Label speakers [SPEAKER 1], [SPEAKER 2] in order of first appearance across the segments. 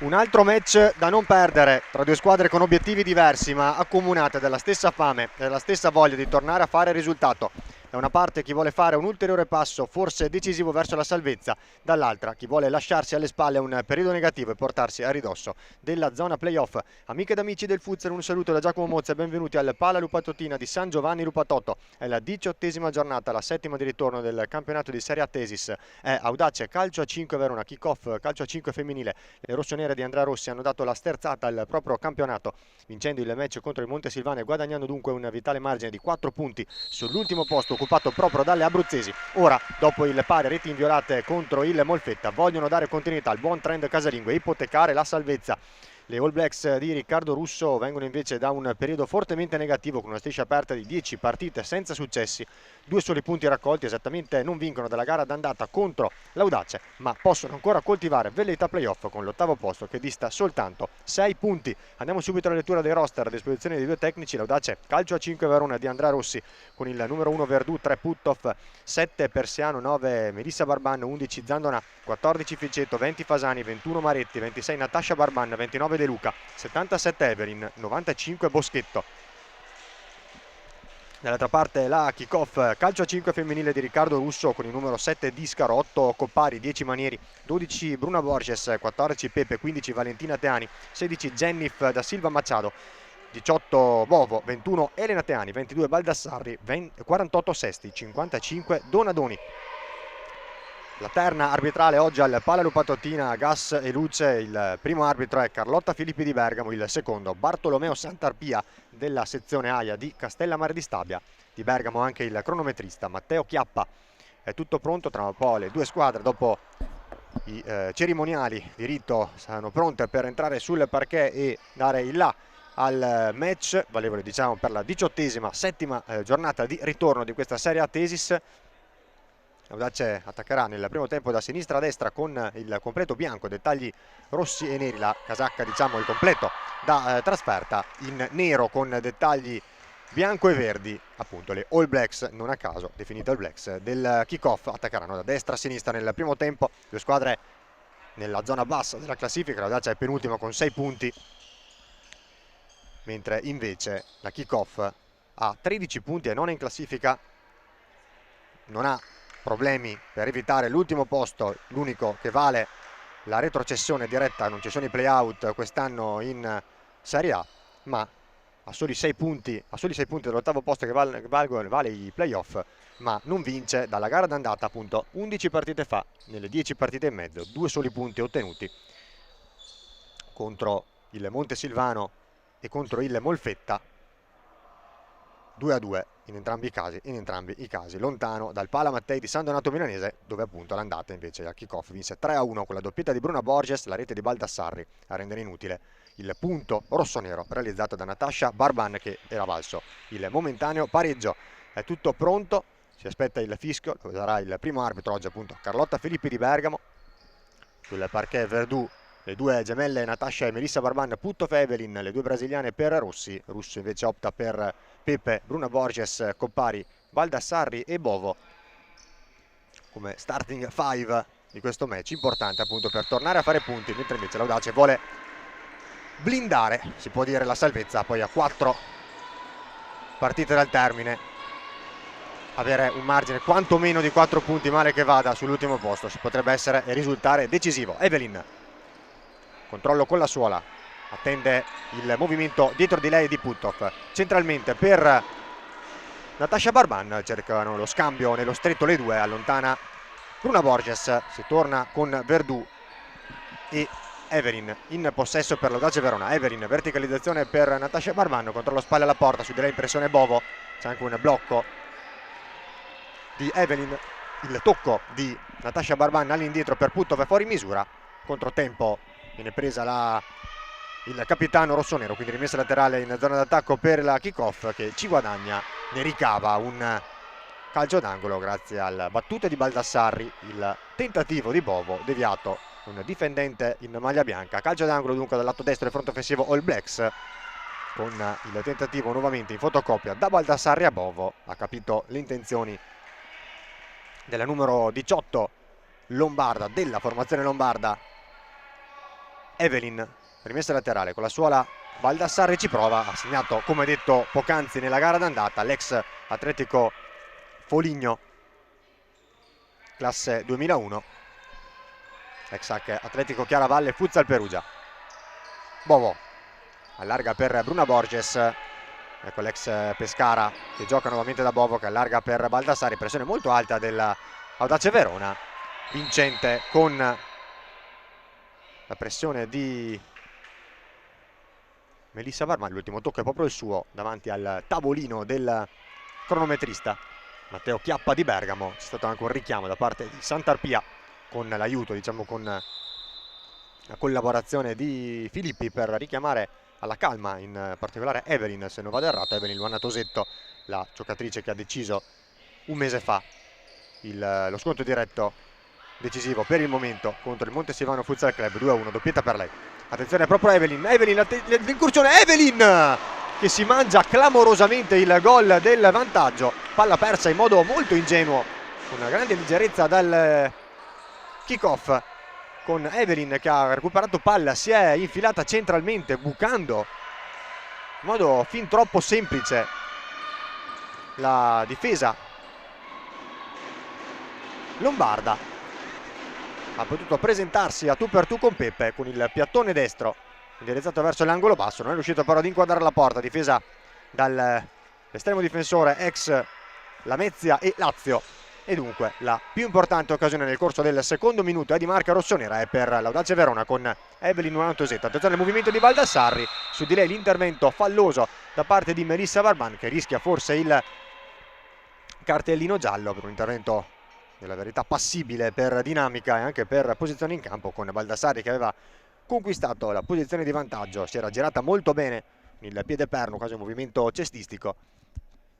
[SPEAKER 1] Un altro match da non perdere tra due squadre con obiettivi diversi ma accomunate dalla stessa fame e dalla stessa voglia di tornare a fare risultato. Da una parte chi vuole fare un ulteriore passo, forse decisivo, verso la salvezza, dall'altra chi vuole lasciarsi alle spalle un periodo negativo e portarsi a ridosso della zona playoff. Amiche ed amici del futsal, un saluto da Giacomo Mozza e benvenuti al Pala Lupatotina di San Giovanni Lupatotto. È la 18ª giornata, la settima di ritorno del campionato di Serie A Tesis. È Audace Calcio a 5 Verona, kick-off calcio a 5 femminile. Le rossonere di Andrea Rossi hanno dato la sterzata al proprio campionato, vincendo il match contro il Montesilvano e guadagnando dunque un vitale margine di 4 punti sull'ultimo posto occupato proprio dalle abruzzesi. Ora, dopo il pari reti inviolate contro il Molfetta, vogliono dare continuità al buon trend casalingo e ipotecare la salvezza. Le All Blacks di Riccardo Russo vengono invece da un periodo fortemente negativo, con una striscia aperta di 10 partite senza successi, 2 soli punti raccolti, esattamente non vincono dalla gara d'andata contro l'Audace, ma possono ancora coltivare velleità playoff con l'ottavo posto che dista soltanto 6 punti. Andiamo subito alla lettura dei roster a disposizione dei due tecnici. L'Audace Calcio a 5 Verona di Andrea Rossi con il numero 1 Verdù, 3 Puttoff, 7 Persiano, 9 Melissa Barban, 11 Zandona, 14 Ficcetto, 20 Fasani, 21 Maretti, 26 Natascia Barban, 29 De Luca, 77 Evelyn, 95 Boschetto. Dall'altra parte la kick-off calcio a 5 femminile di Riccardo Russo con il numero 7 Discaro, 8 Coppari, 10 Manieri, 12 Bruna Borges, 14 Pepe, 15 Valentina Teani, 16 Jennif da Silva Machado, 18 Bovo, 21 Elena Teani, 22 Baldassarri, 48 Sesti, 55 Donadoni. La terna arbitrale oggi al Pala Lupatotina, gas e luce. Il primo arbitro è Carlotta Filippi di Bergamo, il secondo Bartolomeo Santarpia della sezione AIA di Castellammare di Stabia. Di Bergamo anche il cronometrista Matteo Chiappa. È tutto pronto, tra un po' le due squadre dopo i cerimoniali di rito saranno pronte per entrare sul parquet e dare il là al match, valevole diciamo per la 18ª, settima giornata di ritorno di questa Serie A Tesis. Audace attaccherà nel primo tempo da sinistra a destra con il completo bianco, dettagli rossi e neri, la casacca diciamo il completo da trasferta in nero con dettagli bianco e verdi, appunto le All Blacks, non a caso definite All Blacks, del kick-off. Attaccheranno da destra a sinistra nel primo tempo, due squadre nella zona bassa della classifica. L'Audace è penultima con 6 punti, mentre invece la kick-off ha 13 punti e non è in classifica, non ha problemi per evitare l'ultimo posto, l'unico che vale la retrocessione diretta, non ci sono i play-out quest'anno in Serie A, ma a soli 6 punti dall'ottavo posto che vale i play-off, ma non vince dalla gara d'andata, appunto 11 partite fa, nelle 10 partite e mezzo, 2 soli punti ottenuti contro il Montesilvano e contro il Molfetta, 2-2 in entrambi i casi, lontano dal Pala Mattei di San Donato Milanese, dove appunto l'andata invece al kick-off vinse 3-1 con la doppietta di Bruna Borges, la rete di Baldassarri a rendere inutile il punto rossonero realizzato da Natascia Barban, che era valso il momentaneo pareggio. È tutto pronto, si aspetta il fischio, dove sarà il primo arbitro oggi appunto Carlotta Filippi di Bergamo. Sul parquet Verdù le due gemelle Natascia e Melissa Barban, Putto Evelyn, le due brasiliane per Rossi. Russo invece opta per Pepe, Bruna Borges, Coppari, Baldassarri e Bovo come starting 5 di questo match, importante appunto per tornare a fare punti, mentre invece l'Audace vuole blindare, si può dire, la salvezza, poi a 4 partite dal termine avere un margine quantomeno di 4 punti, male che vada, sull'ultimo posto si potrebbe essere e risultare decisivo. Evelyn, controllo con la suola, attende il movimento dietro di lei di Puttoff, centralmente per Natascia Barban, cercano lo scambio nello stretto le due, allontana Bruna Borges, si torna con Verdù e Evelyn in possesso per l'Audace Verona. Evelyn, verticalizzazione per Natascia Barban, controllo spalle alla porta, su di lei impressione Bovo, c'è anche un blocco di Evelyn, il tocco di Natascia Barban all'indietro per Puttoff fuori misura, controtempo viene presa il capitano rossonero, quindi rimessa laterale in zona d'attacco per la kick-off che ci guadagna, ne ricava un calcio d'angolo grazie al battute di Baldassarri, il tentativo di Bovo deviato, un difendente in maglia bianca. Calcio d'angolo dunque dal lato destro del fronte offensivo All Blacks, con il tentativo nuovamente in fotocopia da Baldassarri a Bovo. Ha capito le intenzioni della numero 18 lombarda, della formazione lombarda, Evelyn, rimessa laterale con la suola, Baldassarri ci prova, ha segnato come detto poc'anzi nella gara d'andata l'ex Atletico Foligno classe 2001, ex Atletico Chiaravalle Futsal Perugia. Bovo allarga per Bruna Borges, ecco l'ex Pescara che gioca nuovamente da Bovo, che allarga per Baldassarri, pressione molto alta dell'Audace Verona, vincente con la pressione di Melissa Barman. L'ultimo tocco è proprio il suo davanti al tavolino del cronometrista Matteo Chiappa di Bergamo. C'è stato anche un richiamo da parte di Sant'Arpia con l'aiuto, diciamo con la collaborazione di Filippi, per richiamare alla calma in particolare Evelyn, se non vado errato. Evelyn Luana Tosetto, la giocatrice che ha deciso un mese fa lo sconto diretto decisivo per il momento contro il Montesilvano Futsal Club. 2-1, doppietta per lei. Attenzione proprio a Evelyn, l'incursione, Evelyn che si mangia clamorosamente il gol del vantaggio, palla persa in modo molto ingenuo, con una grande leggerezza dal kick-off, con Evelyn che ha recuperato palla, si è infilata centralmente bucando in modo fin troppo semplice la difesa lombarda. Ha potuto presentarsi a tu per tu con Peppe con il piattone destro indirizzato verso l'angolo basso, non è riuscito però ad inquadrare la porta, difesa dall'estremo difensore ex Lamezia e Lazio. E dunque la più importante occasione nel corso del secondo minuto è di marca rossonera, è per l'Audace Verona con Evelyn Nuantosetto. Attenzione al movimento di Baldassarri, su di lei l'intervento falloso da parte di Melissa Barban, che rischia forse il cartellino giallo per un intervento nella verità passibile per dinamica e anche per posizione in campo, con Baldassarri che aveva conquistato la posizione di vantaggio, si era girata molto bene il piede perno, quasi un movimento cestistico,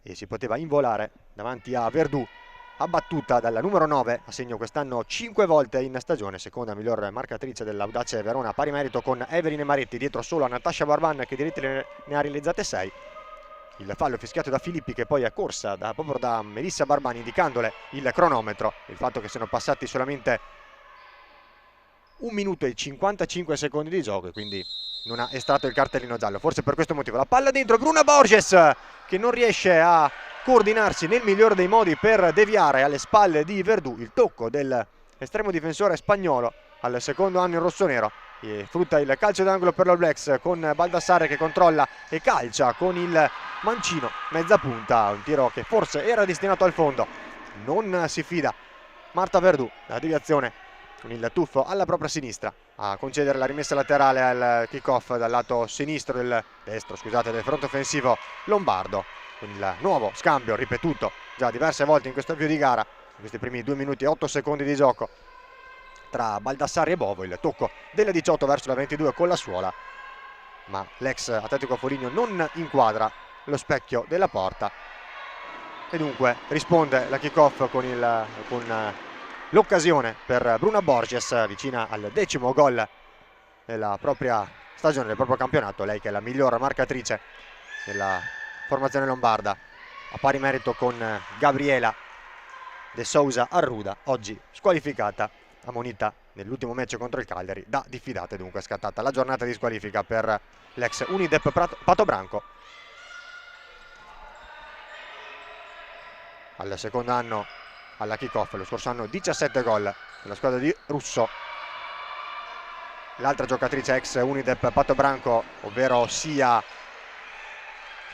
[SPEAKER 1] e si poteva involare davanti a Verdù, abbattuta dalla numero 9, a segno quest'anno 5 volte in stagione, seconda miglior marcatrice dell'Audace Verona, pari merito con Evelyn Maretti, dietro solo a Natascia Barban che di reti ne ha realizzate 6. Il fallo fischiato da Filippi, che poi è corsa proprio da Melissa Barban indicandole il cronometro, il fatto che siano passati solamente 1 minuto e 55 secondi di gioco e quindi non ha estratto il cartellino giallo, forse per questo motivo. La palla dentro, Bruna Borges che non riesce a coordinarsi nel migliore dei modi per deviare alle spalle di Verdù. Il tocco dell'estremo difensore spagnolo al secondo anno in rossonero, e frutta il calcio d'angolo per l'All Blacks con Baldassarri che controlla e calcia con il mancino mezza punta, un tiro che forse era destinato al fondo, non si fida Marta Verdù. La deviazione con il tuffo alla propria sinistra a concedere la rimessa laterale al kick-off dal lato sinistro del fronte offensivo lombardo, con il nuovo scambio ripetuto già diverse volte in questo avvio di gara, in questi primi 2 minuti e 8 secondi di gioco tra Baldassarri e Bovo. Il tocco della 18 verso la 22 con la suola, ma l'ex Atletico Foligno non inquadra lo specchio della porta e dunque risponde la kick-off con l'occasione per Bruna Borges, vicina al 10° gol della propria stagione, del proprio campionato. Lei che è la miglior marcatrice della formazione lombarda, a pari merito con Gabriela De Sousa Arruda, oggi squalificata, ammonita nell'ultimo match contro il Cagliari, da diffidata. Dunque è scattata la giornata di squalifica per l'ex Unidep Patobranco. Al secondo anno alla kick-off, lo scorso anno 17 gol nella squadra di Russo. L'altra giocatrice ex Unidep Patobranco, ovvero sia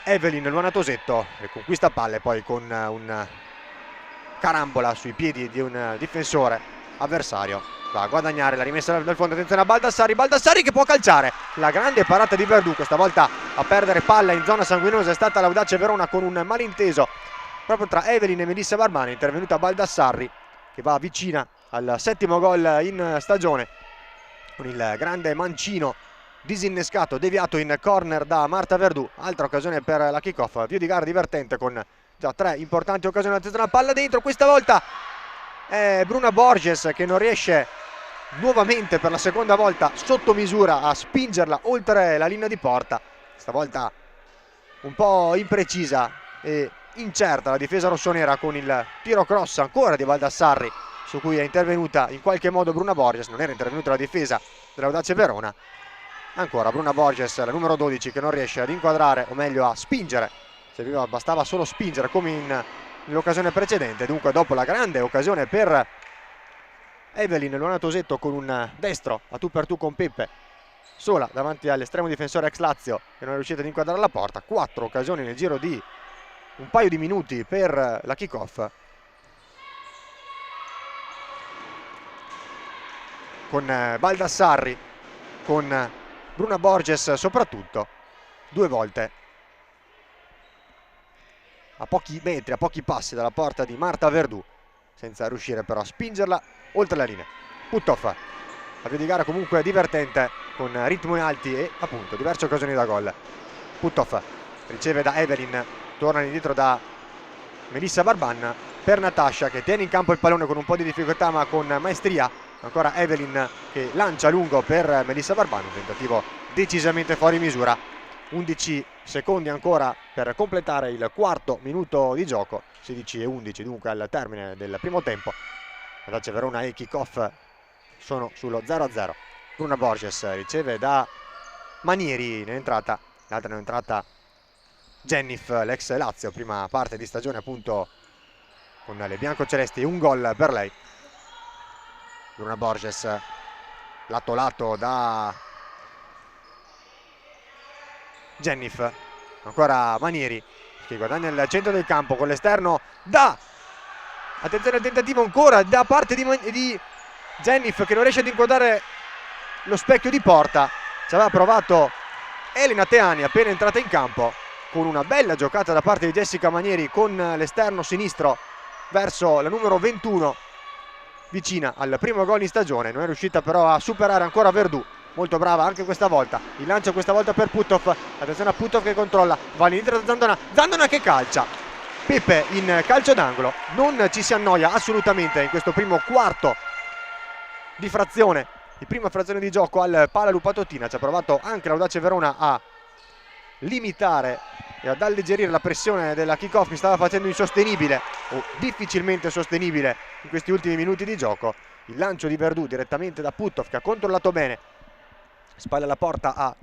[SPEAKER 1] Evelyn Luana Tosetto, che conquista palle poi con un carambola sui piedi di un difensore avversario, va a guadagnare la rimessa dal fondo. Attenzione a Baldassarri che può calciare, la grande parata di Verdù. Questa volta a perdere palla in zona sanguinosa è stata l'Audace Verona, con un malinteso proprio tra Evelyn e Melissa Barban. Intervenuta Baldassarri che va vicina al 7° gol in stagione, con il grande mancino disinnescato, deviato in corner da Marta Verdù. Altra occasione per la kick-off, più di gara divertente con già 3 importanti occasioni. Attenzione alla palla dentro, questa volta è Bruna Borges che non riesce nuovamente per la seconda volta sotto misura a spingerla oltre la linea di porta. Stavolta un po' imprecisa e incerta la difesa rossonera, con il tiro cross ancora di Baldassarri, su cui è intervenuta in qualche modo Bruna Borges. Non era intervenuta la difesa dell'Audace Verona. Ancora Bruna Borges, la numero 12, che non riesce ad inquadrare, o meglio a spingere. Bastava solo spingere come nell'occasione precedente. Dunque, dopo la grande occasione per Evelyn, Luana Tosetto con un destro a tu per tu con Peppe, sola davanti all'estremo difensore ex Lazio, che non è riuscita ad inquadrare la porta. 4 occasioni nel giro di un paio di minuti per la kick-off, con Baldassarri, con Bruna Borges soprattutto, 2 volte a pochi metri, a pochi passi dalla porta di Marta Verdù, senza riuscire però a spingerla oltre la linea. Puttoff, avvio di gara comunque divertente, con ritmi alti e appunto diverse occasioni da gol. Puttoff riceve da Evelyn, torna indietro da Melissa Barban per Natascia, che tiene in campo il pallone con un po' di difficoltà ma con maestria. Ancora Evelyn che lancia lungo per Melissa Barban, un tentativo decisamente fuori misura. 11 secondi ancora per completare il quarto minuto di gioco, 16:11 dunque al termine del primo tempo. Audace Verona e kick-off sono sullo 0-0. Bruna Borges riceve da Manieri in entrata, l'altra in entrata Jennif, l'ex Lazio, prima parte di stagione appunto con le biancocelesti, un gol per lei. Bruna Borges lato lato da Jennif, ancora Manieri che guadagna il centro del campo con l'esterno attenzione al tentativo ancora da parte di Jennif, che non riesce ad inquadrare lo specchio di porta. Ci aveva provato Elena Teani appena entrata in campo, con una bella giocata da parte di Jessica Manieri con l'esterno sinistro verso la numero 21, vicina al primo gol in stagione. Non è riuscita però a superare ancora Verdù, molto brava anche questa volta. Il lancio questa volta per Puttoff, attenzione a Puttoff che controlla, va all'indietro da Zandona che calcia. Peppe in calcio d'angolo. Non ci si annoia assolutamente in questo primo quarto di frazione, di prima frazione di gioco al Pala Lupatottina. Ci ha provato anche l'Audace Verona a limitare e ad alleggerire la pressione della kick-off, mi stava facendo insostenibile o difficilmente sostenibile in questi ultimi minuti di gioco. Il lancio di Verdù direttamente da Puttoff, che ha controllato bene, spalle alla porta, ha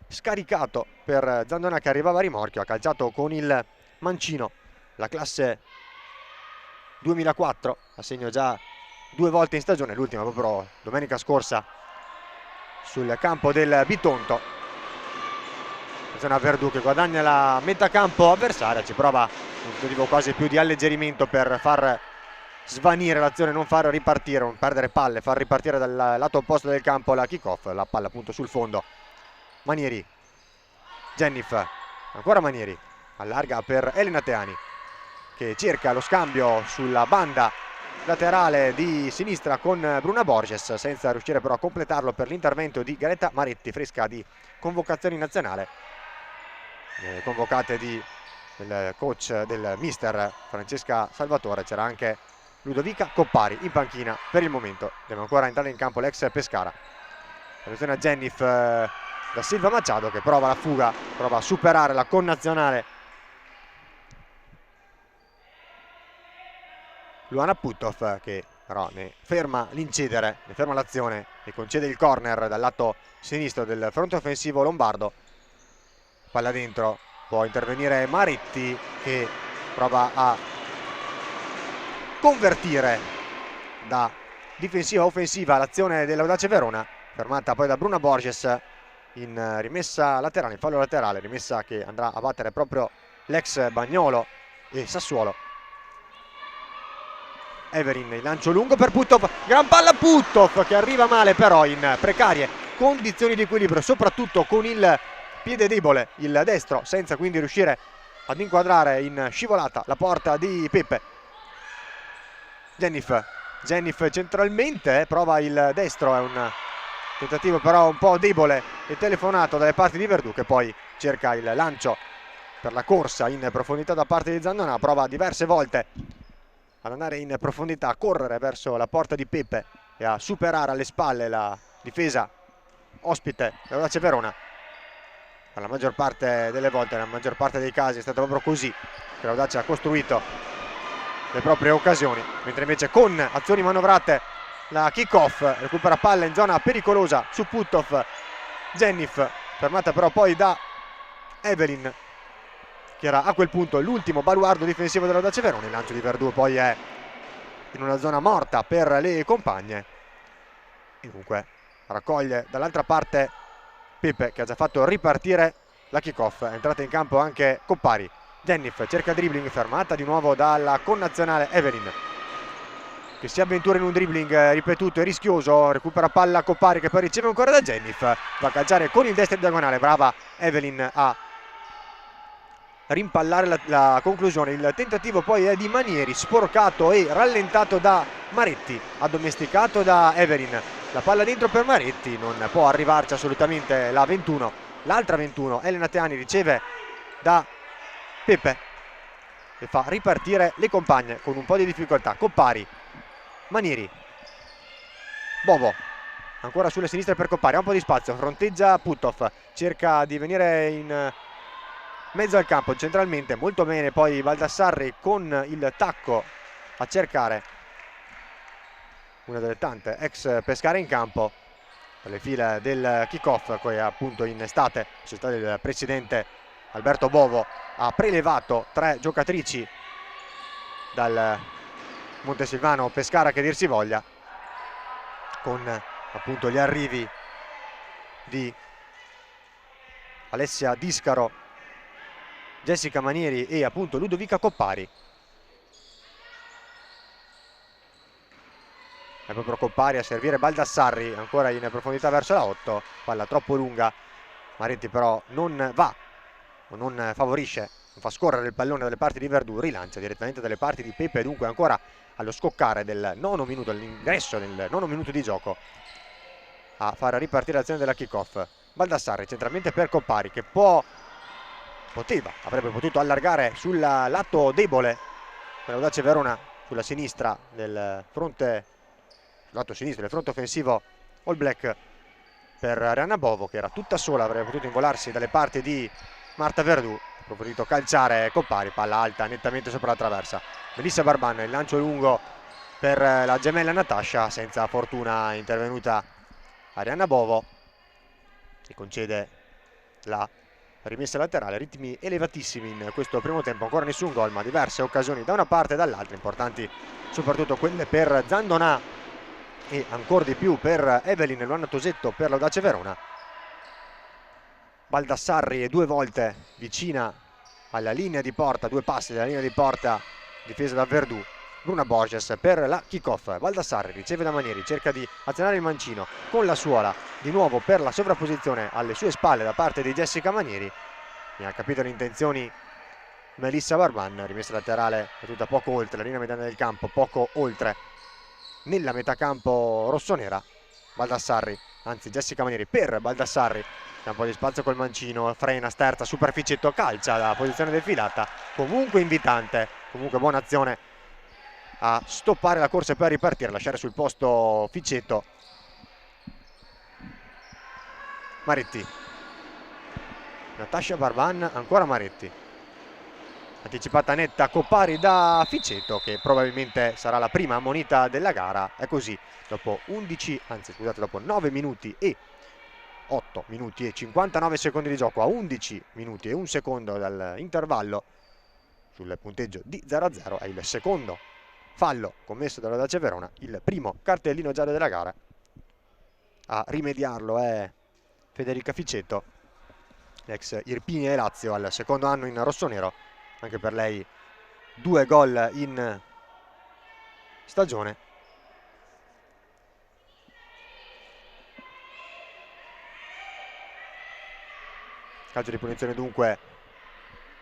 [SPEAKER 1] scaricato per Zandona che arrivava a rimorchio, ha calciato con il mancino la classe 2004, a segno già 2 volte in stagione, l'ultima proprio domenica scorsa sul campo del Bitonto. Attenzione a Verdù che guadagna la metà campo avversaria, ci prova un tentativo quasi più di alleggerimento per far svanire l'azione, non far ripartire, non perdere palle, far ripartire dal lato opposto del campo la kick-off, la palla appunto sul fondo. Manieri, Jennif, ancora Manieri, allarga per Elena Teani che cerca lo scambio sulla banda laterale di sinistra con Bruna Borges, senza riuscire però a completarlo per l'intervento di Garetta Maretti, fresca di convocazioni nazionale, convocate del coach, del mister Francesca Salvatore. C'era anche Ludovica Coppari in panchina per il momento. Deve ancora entrare in campo l'ex Pescara. Attenzione a Jennif da Silva Machado, che prova la fuga, prova a superare la connazionale Luana Puttoff, che però ne ferma l'incedere, ne ferma l'azione e concede il corner dal lato sinistro del fronte offensivo lombardo. Palla dentro, può intervenire Maretti che prova a convertire da difensiva a offensiva l'azione dell'Audace Verona, fermata poi da Bruna Borges in rimessa laterale, in fallo laterale, rimessa che andrà a battere proprio l'ex Bagnolo e Sassuolo. Evelyn, il lancio lungo per Puttoff, gran palla Puttoff che arriva male però in precarie condizioni di equilibrio, soprattutto con il piede debole, il destro, senza quindi riuscire ad inquadrare in scivolata la porta di Peppe. Jennif centralmente prova il destro, è un tentativo però un po' debole e telefonato dalle parti di Verdù, che poi cerca il lancio per la corsa in profondità da parte di Zandona, prova diverse volte ad andare in profondità, a correre verso la porta di Peppe e a superare alle spalle la difesa ospite dell'Audace Verona. Per la maggior parte delle volte, nella maggior parte dei casi è stato proprio così che l'Audace ha costruito le proprie occasioni, mentre invece con azioni manovrate la kick-off, recupera palla in zona pericolosa su Puthoff, Zennif, fermata però poi da Evelyn, che era a quel punto l'ultimo baluardo difensivo dell'Audace Verona. Il lancio di Verdù poi è in una zona morta per le compagne e dunque raccoglie dall'altra parte Pepe, che ha già fatto ripartire la kick-off. È entrata in campo anche Coppari. Zennif cerca dribbling, fermata di nuovo dalla connazionale Evelyn, che si avventura in un dribbling ripetuto e rischioso. Recupera palla Coppari, che poi riceve ancora da Zennif, va a calciare con il destro in diagonale. Brava Evelyn a rimpallare la conclusione. Il tentativo poi è di Manieri, sporcato e rallentato da Maretti, addomesticato da Evelyn. La palla dentro per Maretti, non può arrivarci assolutamente la 21. L'altra 21, Elena Teani, riceve da Pepe e fa ripartire le compagne con un po' di difficoltà. Coppari, Manieri, Bovo, ancora sulle sinistre per Coppari, ha un po' di spazio, fronteggia Puthoff, cerca di venire in mezzo al campo centralmente, molto bene poi Baldassarri con il tacco a cercare una delle tante ex Pescara in campo per le file del kick-off, che appunto in estate c'è stato il presidente Alberto Bovo, ha prelevato 3 giocatrici dal Montesilvano Pescara, che dir si voglia, con appunto gli arrivi di Alessia Discaro, Jessica Manieri e appunto Ludovica Coppari. È proprio Coppari a servire Baldassarri, ancora in profondità verso la 8, palla troppo lunga, Maretti però non va, non favorisce, non fa scorrere il pallone dalle parti di Verdù, rilancia direttamente dalle parti di Pepe, dunque ancora allo scoccare del 9° minuto, all'ingresso del 9° minuto di gioco, a far ripartire l'azione della kick-off. Baldassarri centralmente per Coppari, che avrebbe potuto allargare sul lato debole dell'Audace Verona, sulla sinistra del fronte, sul lato sinistro del fronte offensivo All Black, per Arianna Bovo, che era tutta sola, avrebbe potuto involarsi dalle parti di Marta Verdù. Ha preferito calciare Coppari, palla alta nettamente sopra la traversa. Melissa Barban, il lancio lungo per la gemella Natascia, senza fortuna è intervenuta Arianna Bovo, che concede la rimessa laterale. Ritmi elevatissimi in questo primo tempo, ancora nessun gol, ma diverse occasioni da una parte e dall'altra, importanti soprattutto quelle per Zandonà e ancora di più per Evelyn, Luana Tosetto per l'Audace Verona. Baldassarri è 2 volte vicina alla linea di porta, 2 passi dalla linea di porta difesa da Verdù. Bruna Borges per la kick-off. Baldassarri riceve da Manieri, cerca di azionare il mancino con la suola, di nuovo per la sovrapposizione alle sue spalle da parte di Jessica Manieri. Mi ha capito le intenzioni Melissa Barban, rimessa laterale è tutta poco oltre la linea mediana del campo, poco oltre nella metà campo rossonera. Baldassarri, anzi Jessica Manieri per Baldassarri, c'è un po' di spazio col mancino, frena, sterza, superficetto, calcia la posizione defilata, comunque invitante, comunque buona azione a stoppare la corsa e poi a ripartire, lasciare sul posto Ficetto. Maretti, Natascia Barban, ancora Maretti, anticipata netta Coppari da Ficetto, che probabilmente sarà la prima ammonita della gara. È così, dopo 9 minuti e 8 minuti e 59 secondi di gioco, a 11 minuti e 1 secondo dall'intervallo, sul punteggio di 0-0, è il secondo fallo commesso dall'Audace Verona, il primo cartellino giallo della gara. A rimediarlo è Federica Ficetto, l'ex Irpinia e Lazio, al secondo anno in rossonero, anche per lei 2 gol in stagione. Calcio di punizione dunque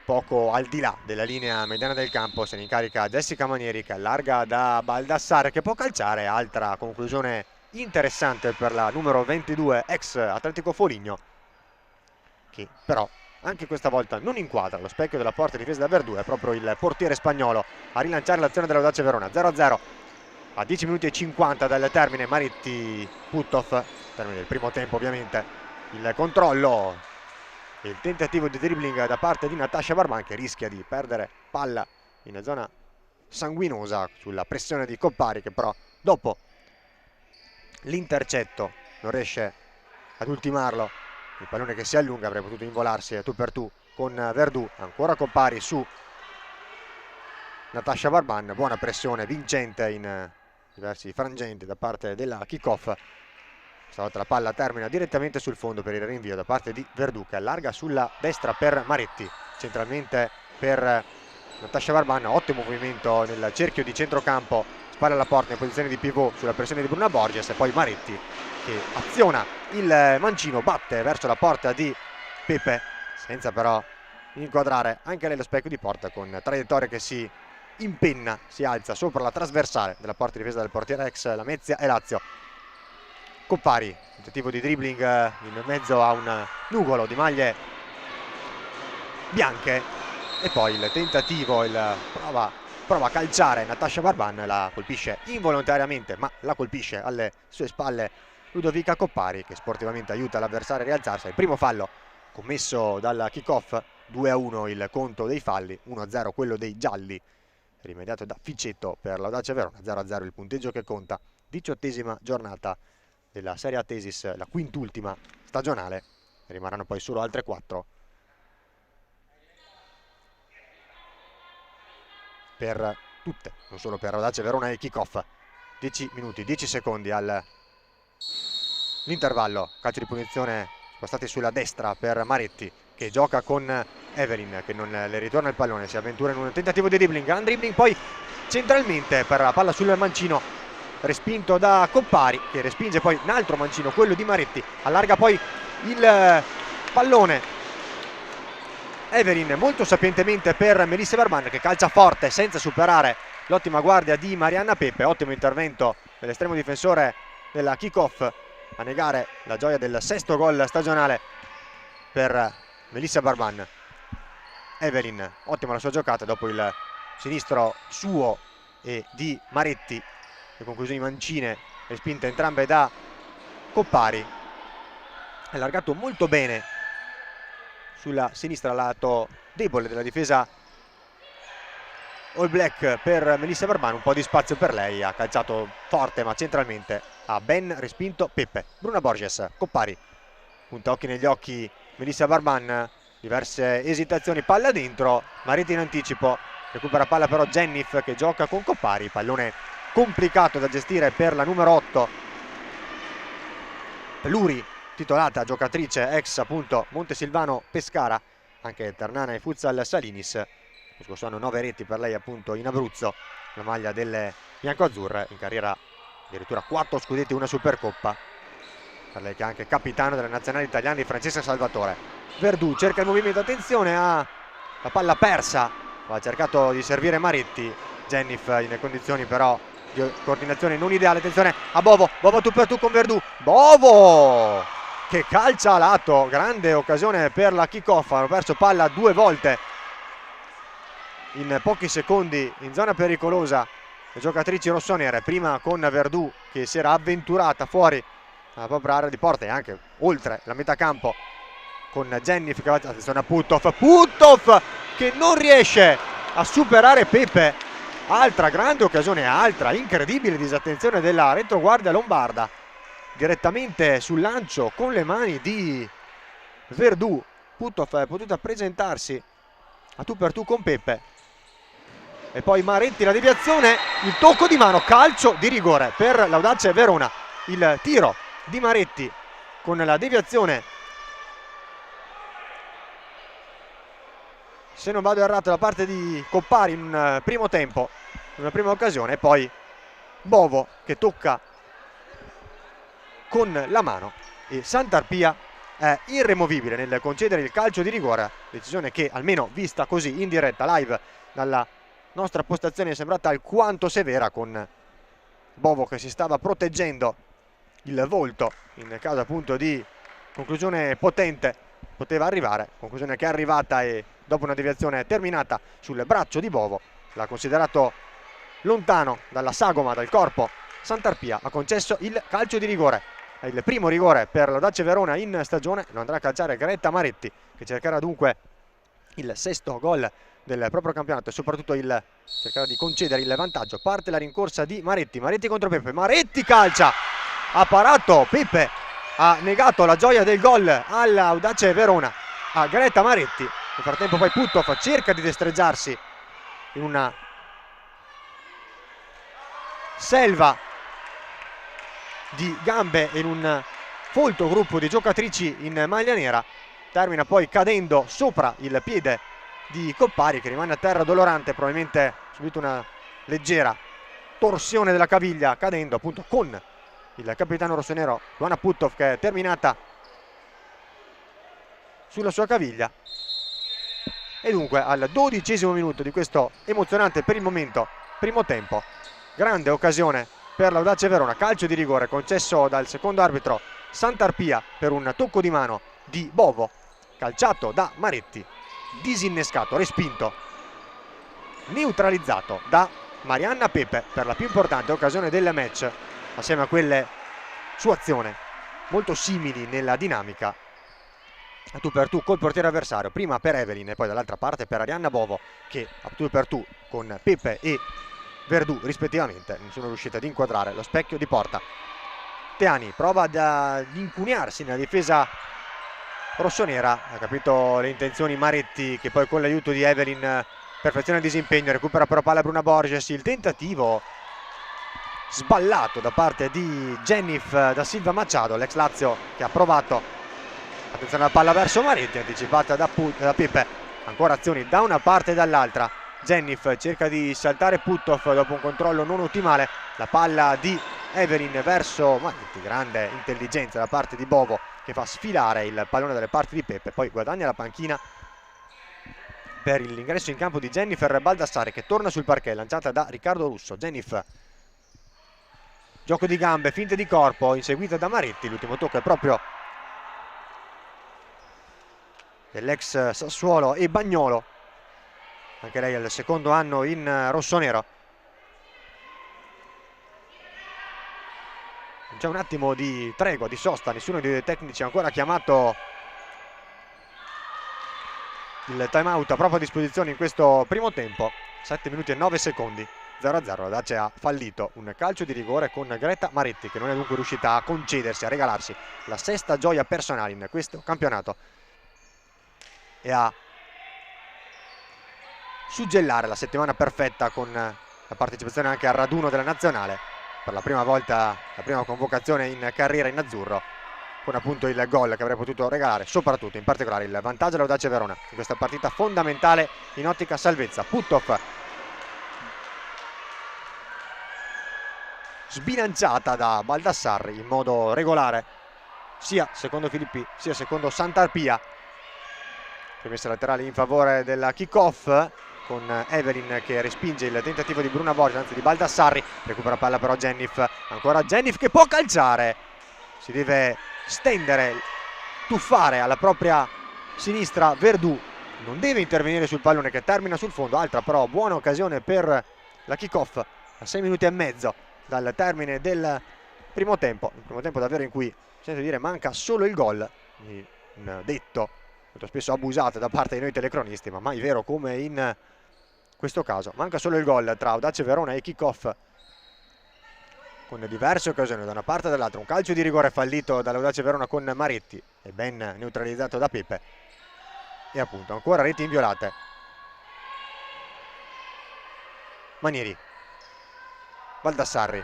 [SPEAKER 1] poco al di là della linea mediana del campo, se ne incarica Jessica Manieri, che allarga da Baldassarri, che può calciare. Altra conclusione interessante per la numero 22 ex Atletico Foligno, che però anche questa volta non inquadra lo specchio della porta difesa da Verdù. È proprio il portiere spagnolo a rilanciare l'azione dell'Audace Verona. 0-0 a 10 minuti e 50 dal termine. Maretti, Puthoff, termine del primo tempo ovviamente. Il controllo, il tentativo di dribbling da parte di Natascia Barban, che rischia di perdere palla in zona sanguinosa sulla pressione di Coppari, che però dopo l'intercetto, non riesce ad ultimarlo, il pallone che si allunga, avrebbe potuto involarsi tu per tu con Verdù, ancora Coppari su Natasha Barban, buona pressione vincente in diversi frangenti da parte della kickoff. Stavolta la palla termina direttamente sul fondo per il rinvio da parte di Verdù, che allarga sulla destra per Maretti, centralmente per Natasha Barban, ottimo movimento nel cerchio di centrocampo, spalla alla porta in posizione di pivot sulla pressione di Bruna Borges, e poi Maretti che aziona il mancino, batte verso la porta di Pepe senza però inquadrare anche lei lo specchio di porta, con traiettoria che si impenna, si alza sopra la trasversale della porta difesa del portiere ex Lamezia e Lazio. Coppari, tentativo di dribbling in mezzo a un nugolo di maglie bianche, e poi il tentativo, prova a calciare Natasha Barban, la colpisce involontariamente, ma la colpisce alle sue spalle Ludovica Coppari, che sportivamente aiuta l'avversario a rialzarsi. Il primo fallo commesso dalla kickoff, 2-1 il conto dei falli, 1-0 quello dei gialli, rimediato da Ficetto per l'Audace Verona, 0-0 il punteggio che conta. 18ª giornata della Serie A Tesis, la quintultima stagionale, rimarranno poi solo altre 4 per tutte, non solo per Audace Verona e kickoff. 10 minuti, 10 secondi all'intervallo, calcio di punizione spostati sulla destra per Maretti, che gioca con Evelyn, che non le ritorna il pallone, si avventura in un tentativo di dribbling, gran dribbling poi centralmente per la palla sul mancino, respinto da Coppari, che respinge poi un altro mancino, quello di Maretti, allarga poi il pallone Evelyn molto sapientemente per Melissa Barban, che calcia forte senza superare l'ottima guardia di Marianna Pepe. Ottimo intervento dell'estremo difensore della kickoff a negare la gioia del 6º gol stagionale per Melissa Barban. Evelyn, ottima la sua giocata dopo il sinistro suo e di Maretti, le conclusioni mancine respinte entrambe da Coppari. Allargato molto bene sulla sinistra, lato debole della difesa All Black per Melissa Barban, un po' di spazio per lei, ha calciato forte ma centralmente, ha ben respinto Pepe. Bruna Borges, Coppari, punta occhi negli occhi Melissa Barban, diverse esitazioni, palla dentro, Maretti in anticipo, recupera palla però Jennif che gioca con Coppari, pallone complicato da gestire per la numero 8 Luri, titolata giocatrice ex appunto Montesilvano Pescara, anche Ternana e Futsal Salinis. Lo scorso anno 9 reti per lei appunto in Abruzzo, la maglia delle biancoazzurre, in carriera addirittura 4 scudetti e una Supercoppa, per lei che è anche capitano della nazionale italiana di Francesca Salvatore. Verdù cerca il movimento, attenzione a la palla persa, ha cercato di servire Maretti, Jennif in condizioni però di coordinazione non ideale. Attenzione a Bovo, Bovo tu per tu con Verdù, Bovo che calcia a lato, grande occasione per la kickoff, hanno perso palla 2 volte in pochi secondi in zona pericolosa le giocatrici rossonere, prima con Verdù che si era avventurata fuori dalla propria area di porta e anche oltre la metà campo con Jennif che va, attenzione a Puttoff che non riesce a superare Pepe. Altra grande occasione, altra incredibile disattenzione della retroguardia lombarda, direttamente sul lancio con le mani di Verdù. Puttoff è potuta presentarsi a tu per tu con Pepe, e poi Maretti, la deviazione, il tocco di mano, calcio di rigore per l'Audace Verona. Il tiro di Maretti con la deviazione, se non vado errato, da parte di Coppari in un primo tempo, in una prima occasione, e poi Bovo che tocca con la mano e Santarpia è irremovibile nel concedere il calcio di rigore, decisione che almeno vista così in diretta live dalla nostra postazione è sembrata alquanto severa, con Bovo che si stava proteggendo il volto in caso appunto di conclusione potente poteva arrivare, conclusione che è arrivata, e dopo una deviazione terminata sul braccio di Bovo, l'ha considerato lontano dalla sagoma, dal corpo. Santarpia ha concesso il calcio di rigore, è il primo rigore per l'Audace Verona in stagione, lo andrà a calciare Greta Maretti, che cercherà dunque il 6º gol del proprio campionato e soprattutto cercherà di concedere il vantaggio. Parte la rincorsa di Maretti, Maretti contro Pepe, Maretti calcia ha parato Pepe, ha negato la gioia del gol all'Audace Verona, a Greta Maretti. Nel frattempo poi Puttoff cerca di destreggiarsi in una selva di gambe e in un folto gruppo di giocatrici in maglia nera. Termina poi cadendo sopra il piede di Coppari, che rimane a terra dolorante, probabilmente ha subito una leggera torsione della caviglia cadendo appunto con il capitano rossonero Luana Puttoff, che è terminata sulla sua caviglia. E dunque al 12° minuto di questo emozionante per il momento primo tempo, grande occasione per l'Audace Verona, calcio di rigore concesso dal secondo arbitro Santarpia per un tocco di mano di Bovo, calciato da Maretti, disinnescato, respinto, neutralizzato da Marianna Pepe per la più importante occasione del match, assieme a quelle su azione molto simili nella dinamica, a tu per tu col portiere avversario, prima per Evelyn e poi dall'altra parte per Arianna Bovo, che a tu per tu con Pepe e Verdù rispettivamente non sono riuscite ad inquadrare lo specchio di porta. Teani prova ad incunearsi nella difesa rossonera, ha capito le intenzioni Maretti, che poi con l'aiuto di Evelyn perfeziona il disimpegno, recupera però palla Bruna Borges, il tentativo sballato da parte di Jennifer da Silva Machado, l'ex Lazio, che ha provato, attenzione alla palla verso Maretti, anticipata da Pepe, ancora azioni da una parte e dall'altra. Jennifer cerca di saltare Puttoff dopo un controllo non ottimale, la palla di Evelyn verso Maretti, grande intelligenza da parte di Bovo, che fa sfilare il pallone dalle parti di Pepe, poi guadagna la panchina per l'ingresso in campo di Jennifer Baldassare, che torna sul parquet, lanciata da Riccardo Russo. Jennifer, gioco di gambe, finte di corpo, inseguita da Maretti, l'ultimo tocco è proprio dell'ex Sassuolo e Bagnolo, anche lei al secondo anno in rossonero. C'è un attimo di tregua, di sosta, nessuno dei due tecnici ha ancora chiamato il time out a propria disposizione in questo primo tempo. 7 minuti e 9 secondi, 0-0. La Dace ha fallito un calcio di rigore con Greta Maretti, che non è dunque riuscita a concedersi, a regalarsi la sesta gioia personale in questo campionato e a suggellare la settimana perfetta con la partecipazione anche al raduno della nazionale, per la prima volta, la prima convocazione in carriera in azzurro, con appunto il gol che avrebbe potuto regalare, soprattutto in particolare il vantaggio all'Audace Verona in questa partita fondamentale in ottica salvezza. Puttoff sbilanciata da Baldassarri in modo regolare, sia secondo Filippi sia secondo Santarpia. Rimessa laterale in favore della kick-off, con Evelyn che respinge il tentativo di Bruna Borges, anzi di Baldassarri. Recupera palla però Jennifer, ancora Jennifer che può calciare, si deve stendere, tuffare alla propria sinistra Verdù, non deve intervenire sul pallone che termina sul fondo. Altra però buona occasione per la kick-off a 6 minuti e mezzo dal termine del primo tempo, il primo tempo davvero in cui, sento dire, manca solo il gol, un detto molto spesso abusato da parte di noi telecronisti, ma mai vero come in questo caso. Manca solo il gol tra Audace Verona e kick-off, con diverse occasioni da una parte e dall'altra. Un calcio di rigore fallito dall'Audace Verona con Maretti e ben neutralizzato da Pepe, e appunto ancora reti inviolate. Manieri, Baldassarri,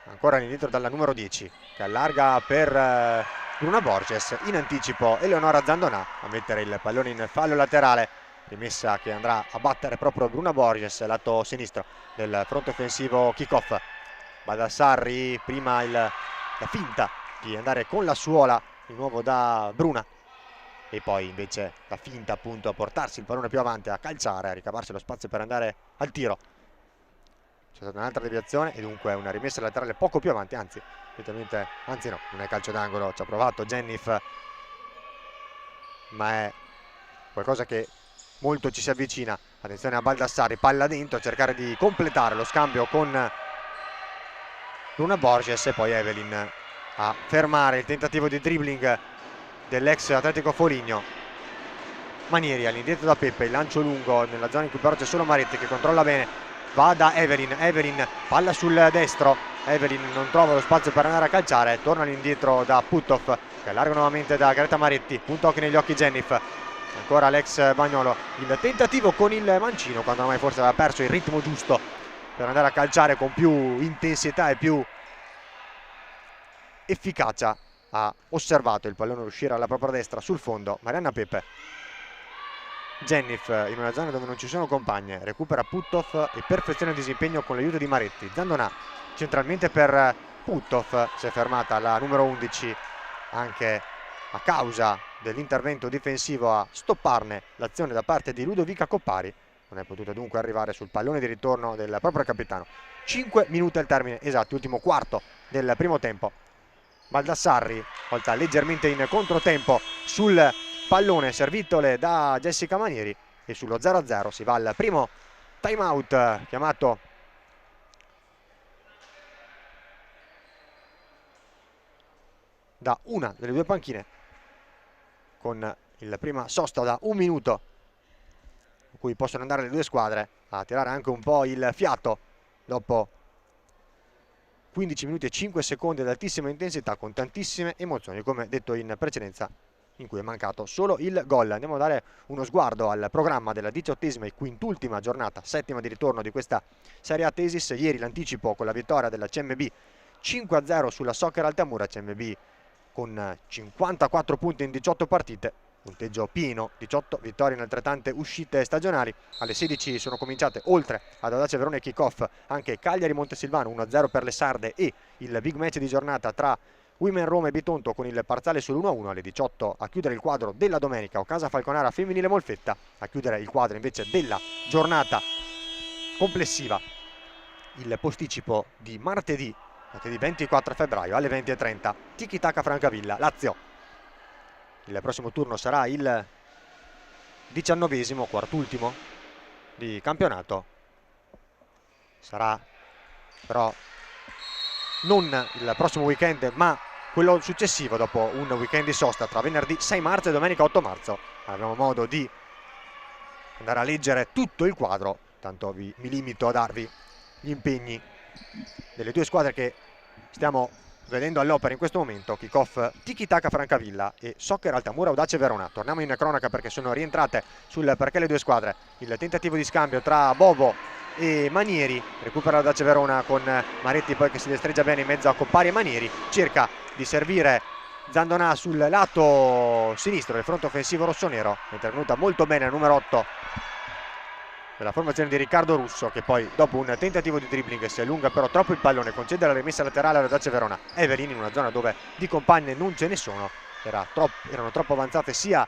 [SPEAKER 1] ancora indietro dalla numero 10, che allarga per Bruna Borges, in anticipo Eleonora Zandonà a mettere il pallone in fallo laterale, rimessa che andrà a battere proprio Bruna Borges, lato sinistro del fronte offensivo kick-off. Baldassarri, prima la finta di andare con la suola di nuovo da Bruna, e poi invece la finta appunto a portarsi il pallone più avanti, a calciare, a ricavarsi lo spazio per andare al tiro. C'è stata un'altra deviazione e dunque una rimessa laterale poco più avanti, anzi no, non è calcio d'angolo, ci ha provato Jennifer, ma è qualcosa che molto ci si avvicina. Attenzione a Baldassarri, palla dentro, a cercare di completare lo scambio con Bruna Borges, e poi Evelyn a fermare il tentativo di dribbling dell'ex Atletico Foligno. Manieri all'indietro da Pepe, il lancio lungo nella zona in cui però c'è solo Maretti che controlla bene, va da Evelyn, palla sul destro, Evelyn non trova lo spazio per andare a calciare, torna all'indietro da Puthoff che allarga nuovamente da Greta Maretti, punta occhi negli occhi Jennifer, ancora Alex Bagnolo, il tentativo con il mancino quando ormai forse aveva perso il ritmo giusto per andare a calciare con più intensità e più efficacia. Ha osservato il pallone uscire alla propria destra sul fondo Marianna Pepe. Jennifer in una zona dove non ci sono compagne, recupera Puthoff e perfeziona il disimpegno con l'aiuto di Maretti. Zandonà centralmente per Puthoff, si è fermata la numero 11 anche a causa dell'intervento difensivo a stopparne l'azione da parte di Ludovica Coppari. Non è potuta dunque arrivare sul pallone di ritorno del proprio capitano. 5 minuti al termine esatto, ultimo quarto del primo tempo. Baldassarri volta leggermente in controtempo sul pallone servitole da Jessica Manieri e sullo 0-0 si va al primo time out chiamato da una delle due panchine, con il prima sosta da 1 minuto in cui possono andare le due squadre a tirare anche un po' il fiato dopo 15 minuti e 5 secondi ad altissima intensità con tantissime emozioni, come detto in precedenza, in cui è mancato solo il gol. Andiamo a dare uno sguardo al programma della 18ª e quintultima giornata, settima di ritorno di questa Serie A Tesis. Ieri l'anticipo con la vittoria della CMB 5-0 sulla Soccer Altamura, CMB con 54 punti in 18 partite, punteggio pieno, 18 vittorie in altrettante uscite stagionali. Alle 16 sono cominciate, oltre ad Audace Verona e Kick-Off, anche Cagliari Montesilvano 1-0 per le sarde e il big match di giornata tra Women Roma e Bitonto con il parziale sull'1-1. Alle 18 a chiudere il quadro della domenica Occasa Falconara Femminile Molfetta, a chiudere il quadro invece della giornata complessiva il posticipo di martedì 24 febbraio alle 20:30, Tiki Taka Francavilla Lazio. Il prossimo turno sarà il 19esimo, quartultimo di campionato. Sarà però non il prossimo weekend ma quello successivo, dopo un weekend di sosta tra venerdì 6 marzo e domenica 8 marzo. Avremo modo di andare a leggere tutto il quadro, tanto mi limito a darvi gli impegni delle due squadre che stiamo vedendo all'opera in questo momento: Kick-Off Tiki Taka Francavilla e Soccer Altamura Audace Verona. Torniamo in cronaca perché sono rientrate sul perché le due squadre. Il tentativo di scambio tra Bovo e Manieri, recupera Audace Verona con Maretti poi che si destreggia bene in mezzo a Coppari e Manieri, cerca di servire Zandonà sul lato sinistro del fronte offensivo rossonero, è intervenuta molto bene la numero 8 della formazione di Riccardo Russo, che poi dopo un tentativo di dribbling si allunga però troppo il pallone, concede la rimessa laterale all'Audace Verona. Evelyn in una zona dove di compagne non ce ne sono, erano troppo avanzate sia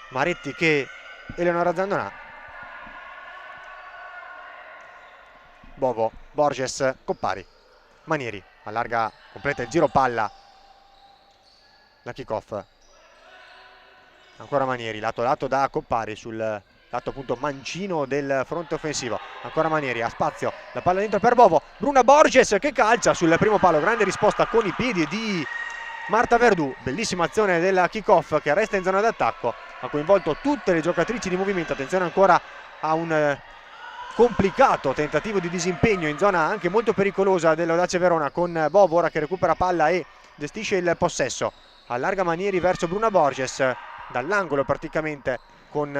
[SPEAKER 1] Maretti che Eleonora Zandonà. Bovo, Borges, Coppari, Manieri allarga, completa il giro palla, la Kick-Off, ancora Manieri, lato lato da Coppari sul lato appunto mancino del fronte offensivo, ancora Manieri, ha spazio, la palla dentro per Bovo, Bruna Borges che calcia sul primo palo, grande risposta con i piedi di Marta Verdù, bellissima azione della Kick-Off che resta in zona d'attacco, ha coinvolto tutte le giocatrici di movimento. Attenzione ancora a un complicato tentativo di disimpegno in zona anche molto pericolosa dell'Audace Verona, con Bovo ora che recupera palla e gestisce il possesso, allarga Manieri verso Bruna Borges dall'angolo praticamente, con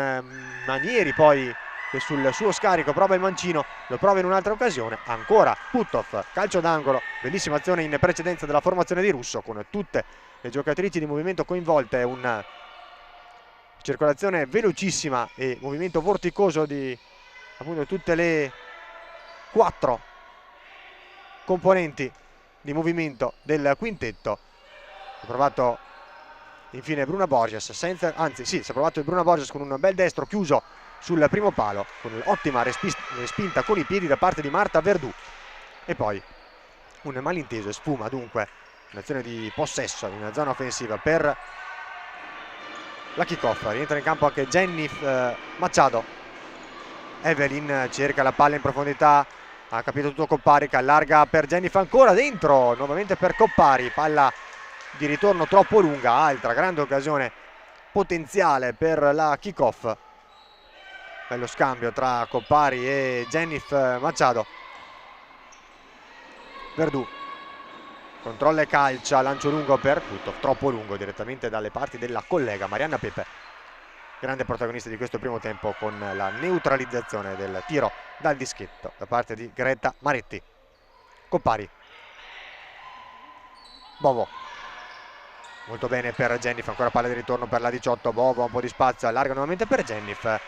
[SPEAKER 1] Manieri poi che sul suo scarico prova il mancino, lo prova in un'altra occasione, ancora Puthoff, calcio d'angolo, bellissima azione in precedenza della formazione di Russo con tutte le giocatrici di movimento coinvolte, una circolazione velocissima e movimento vorticoso di appunto tutte le 4 componenti di movimento del quintetto. Ha provato infine Bruna Borges, si è provato Bruna Borges con un bel destro chiuso sul primo palo, con un'ottima respinta con i piedi da parte di Marta Verdù, e poi un malinteso e sfuma dunque un'azione di possesso in una zona offensiva per la Kick-Off. Rientra in campo anche Jenny Machado. Evelyn cerca la palla in profondità, ha capito tutto Coppari che allarga per Jennifer, ancora dentro nuovamente per Coppari, palla di ritorno troppo lunga, altra grande occasione potenziale per la Kick-Off. Bello scambio tra Coppari e Jennifer Machado. Verdù controlla e calcia, lancio lungo per Puttoff, troppo lungo, direttamente dalle parti della collega Marianna Pepe, grande protagonista di questo primo tempo, con la neutralizzazione del tiro dal dischetto da parte di Greta Maretti. Coppari, Bovo, molto bene per Jennif, ancora palla di ritorno per la 18, Bovo un po' di spazio, allarga nuovamente per Jennif,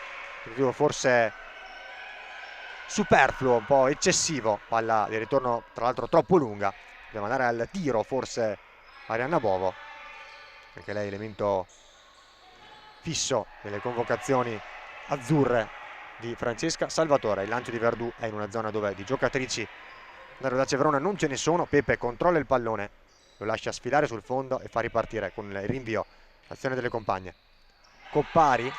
[SPEAKER 1] forse superfluo, un po' eccessivo, palla di ritorno tra l'altro troppo lunga, deve andare al tiro forse Arianna Bovo, perché lei è elemento fisso delle convocazioni azzurre di Francesca Salvatore. Il lancio di Verdù è in una zona dove di giocatrici da Audace Verona non ce ne sono. Pepe controlla il pallone, lo lascia sfilare sul fondo e fa ripartire con il rinvio l'azione delle compagne. Coppari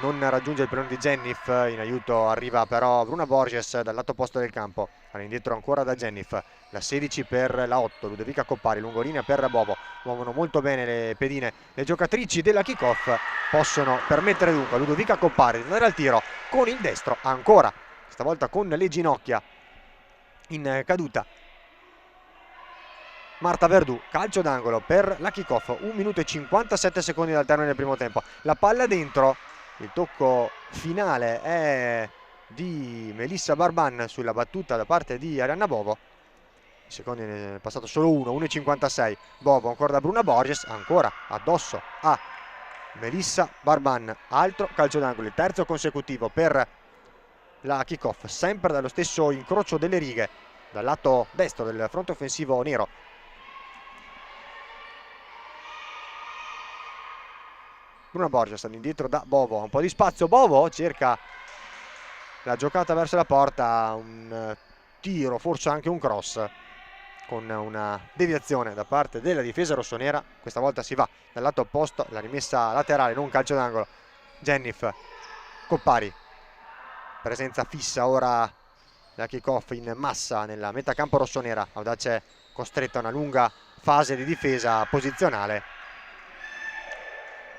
[SPEAKER 1] non raggiunge il pallone di Jennif, in aiuto arriva però Bruna Borges dal lato opposto del campo, all'indietro ancora da Jennif, la 16 per la 8, Ludovica Coppari, lungolinea per Bovo, muovono molto bene le pedine, le giocatrici della kickoff possono permettere dunque a Ludovica Coppari di andare al tiro con il destro, ancora, stavolta con le ginocchia in caduta. Marta Verdù, calcio d'angolo per la kickoff, 1 minuto e 57 secondi dal termine del primo tempo, la palla dentro. Il tocco finale è di Melissa Barban sulla battuta da parte di Arianna Bovo. I secondi ne è passato solo 1,56. Bovo ancora da Bruna Borges, ancora addosso a Melissa Barban. Altro calcio d'angolo, il terzo consecutivo per la kickoff, sempre dallo stesso incrocio delle righe, dal lato destro del fronte offensivo nero. Bruna Borges all'indietro da Bovo, un po' di spazio, Bovo cerca la giocata verso la porta, un tiro, forse anche un cross, con una deviazione da parte della difesa rossonera. Questa volta si va dal lato opposto, la rimessa laterale, non calcio d'angolo. Jennif, Coppari, presenza fissa ora la kickoff in massa nella metà campo rossonera. Audace costretta a una lunga fase di difesa posizionale,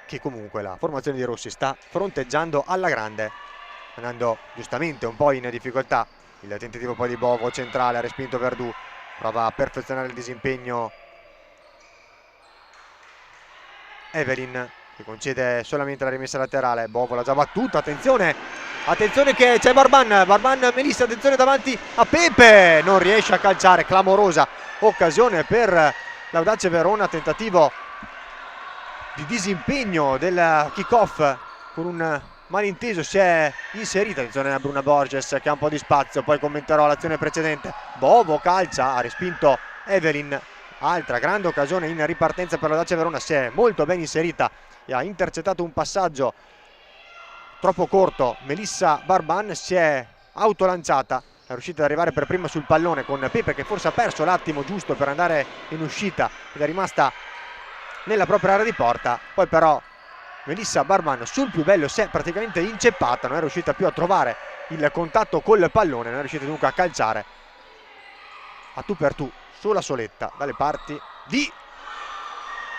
[SPEAKER 1] che comunque la formazione di Rossi sta fronteggiando alla grande, andando giustamente un po' in difficoltà. Il tentativo poi di Bovo centrale, ha respinto Verdù, prova a perfezionare il disimpegno Evelyn, che concede solamente la rimessa laterale. Bovo l'ha già battuta, attenzione che c'è Barban, Melissa, attenzione davanti a Pepe, non riesce a calciare, clamorosa occasione per l'Audace Verona, tentativo di disimpegno del kickoff con un malinteso, si è inserita in zona Bruna Borges che ha un po' di spazio, poi commenterò l'azione precedente. Bovo calcia, ha respinto Evelyn, altra grande occasione in ripartenza per l'Audace Verona, si è molto ben inserita e ha intercettato un passaggio troppo corto. Melissa Barban si è autolanciata, è riuscita ad arrivare per prima sul pallone con Pepe, che forse ha perso l'attimo giusto per andare in uscita ed è rimasta nella propria area di porta. Poi però Melissa Barban sul più bello si è praticamente inceppata, non è riuscita più a trovare il contatto col pallone, non è riuscita dunque a calciare a tu per tu sulla soletta dalle parti di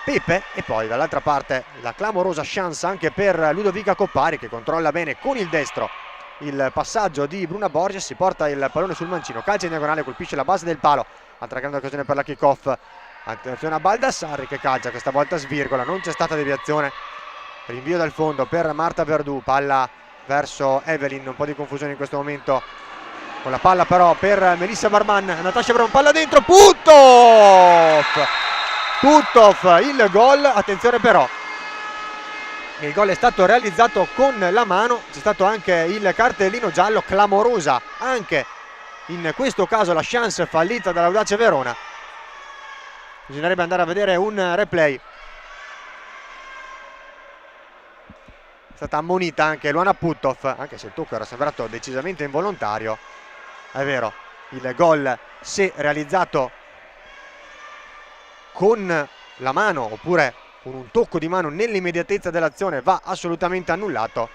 [SPEAKER 1] Pepe. E poi dall'altra parte la clamorosa chance anche per Ludovica Coppari, che controlla bene con il destro il passaggio di Bruna Borges, si porta il pallone sul mancino, calcia in diagonale, colpisce la base del palo. Altra grande occasione per la kickoff, attenzione a Baldassarri che calcia, questa volta svirgola, non c'è stata deviazione. Rinvio dal fondo per Marta Verdù, palla verso Evelyn, un po' di confusione in questo momento con la palla però per Melissa Barban. Natascia Brown, palla dentro, Puttoff, il gol. Attenzione però, il gol è stato realizzato con la mano, c'è stato anche il cartellino giallo, clamorosa anche in questo caso la chance fallita dall'Audace Verona. Bisognerebbe andare a vedere un replay. È stata ammonita anche Luana Puttoff, anche se il tocco era sembrato decisamente involontario. È vero, il gol, se realizzato con la mano oppure con un tocco di mano nell'immediatezza dell'azione, va assolutamente annullato.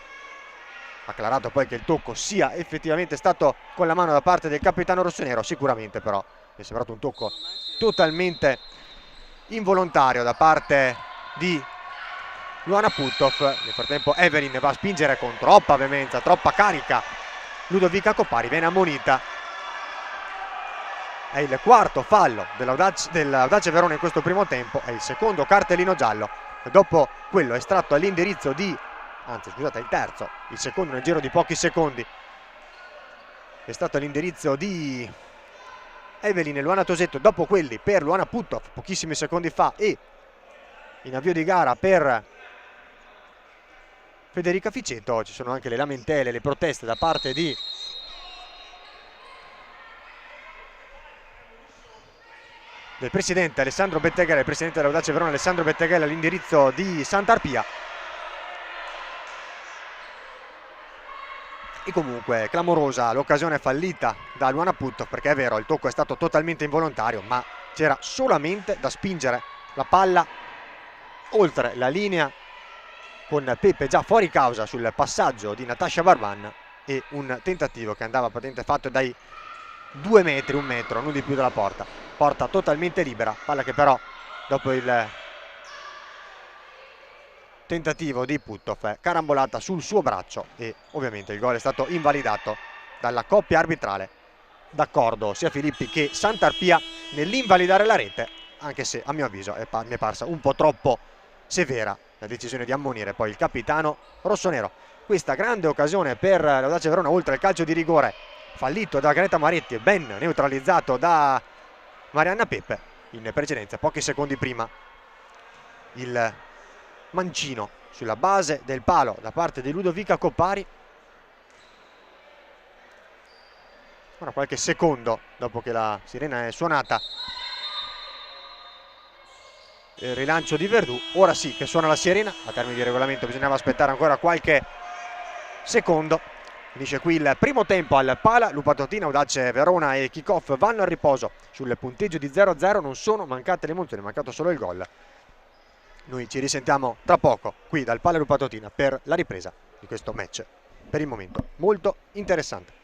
[SPEAKER 1] Acclarato poi che il tocco sia effettivamente stato con la mano da parte del capitano rossonero, sicuramente però è sembrato un tocco totalmente involontario da parte di Luana Puttoff. Nel frattempo Evelyn va a spingere con troppa veemenza, troppa carica Ludovica Coppari, viene ammonita. È il quarto fallo dell'Audace Verona in questo primo tempo, è il secondo cartellino giallo, dopo quello estratto all'indirizzo di, anzi scusate, il terzo, il secondo nel giro di pochi secondi, è stato all'indirizzo di Evelyn e Luana Tosetto, dopo quelli per Luana Puttoff pochissimi secondi fa e in avvio di gara per Federica Ficeto. Ci sono anche le lamentele, le proteste da parte del presidente Alessandro Betteghella, il presidente dell'Audace Verona Alessandro Betteghella all'indirizzo di Sant'Arpia. E comunque clamorosa l'occasione fallita da Luana Puttoff, perché è vero, il tocco è stato totalmente involontario, ma c'era solamente da spingere la palla oltre la linea con Peppe già fuori causa sul passaggio di Natascia Barban, e un tentativo che andava praticamente fatto dai 2 metri, 1 metro, non di più dalla porta. Porta totalmente libera, palla che però dopo il tentativo di Puttoff è carambolata sul suo braccio e ovviamente il gol è stato invalidato dalla coppia arbitrale. D'accordo sia Filippi che Sant'Arpia nell'invalidare la rete, anche se a mio avviso mi è parsa un po' troppo severa la decisione di ammonire poi il capitano rossonero. Questa grande occasione per l'Audace Verona, oltre al calcio di rigore fallito da Greta Maretti e ben neutralizzato da Marianna Peppe, in precedenza pochi secondi prima il mancino sulla base del palo da parte di Ludovica Coppari. Ora qualche secondo dopo che la sirena è suonata, il rilancio di Verdù. Ora sì che suona la sirena, a termini di regolamento bisognava aspettare ancora qualche secondo. Finisce qui il primo tempo al Pala Lupatotina. Audace Verona e Kickoff vanno al riposo sul punteggio di 0-0. Non sono mancate le emozioni, è mancato solo il gol. Noi ci risentiamo tra poco qui dal Pala Lupatotina per la ripresa di questo match, per il momento molto interessante.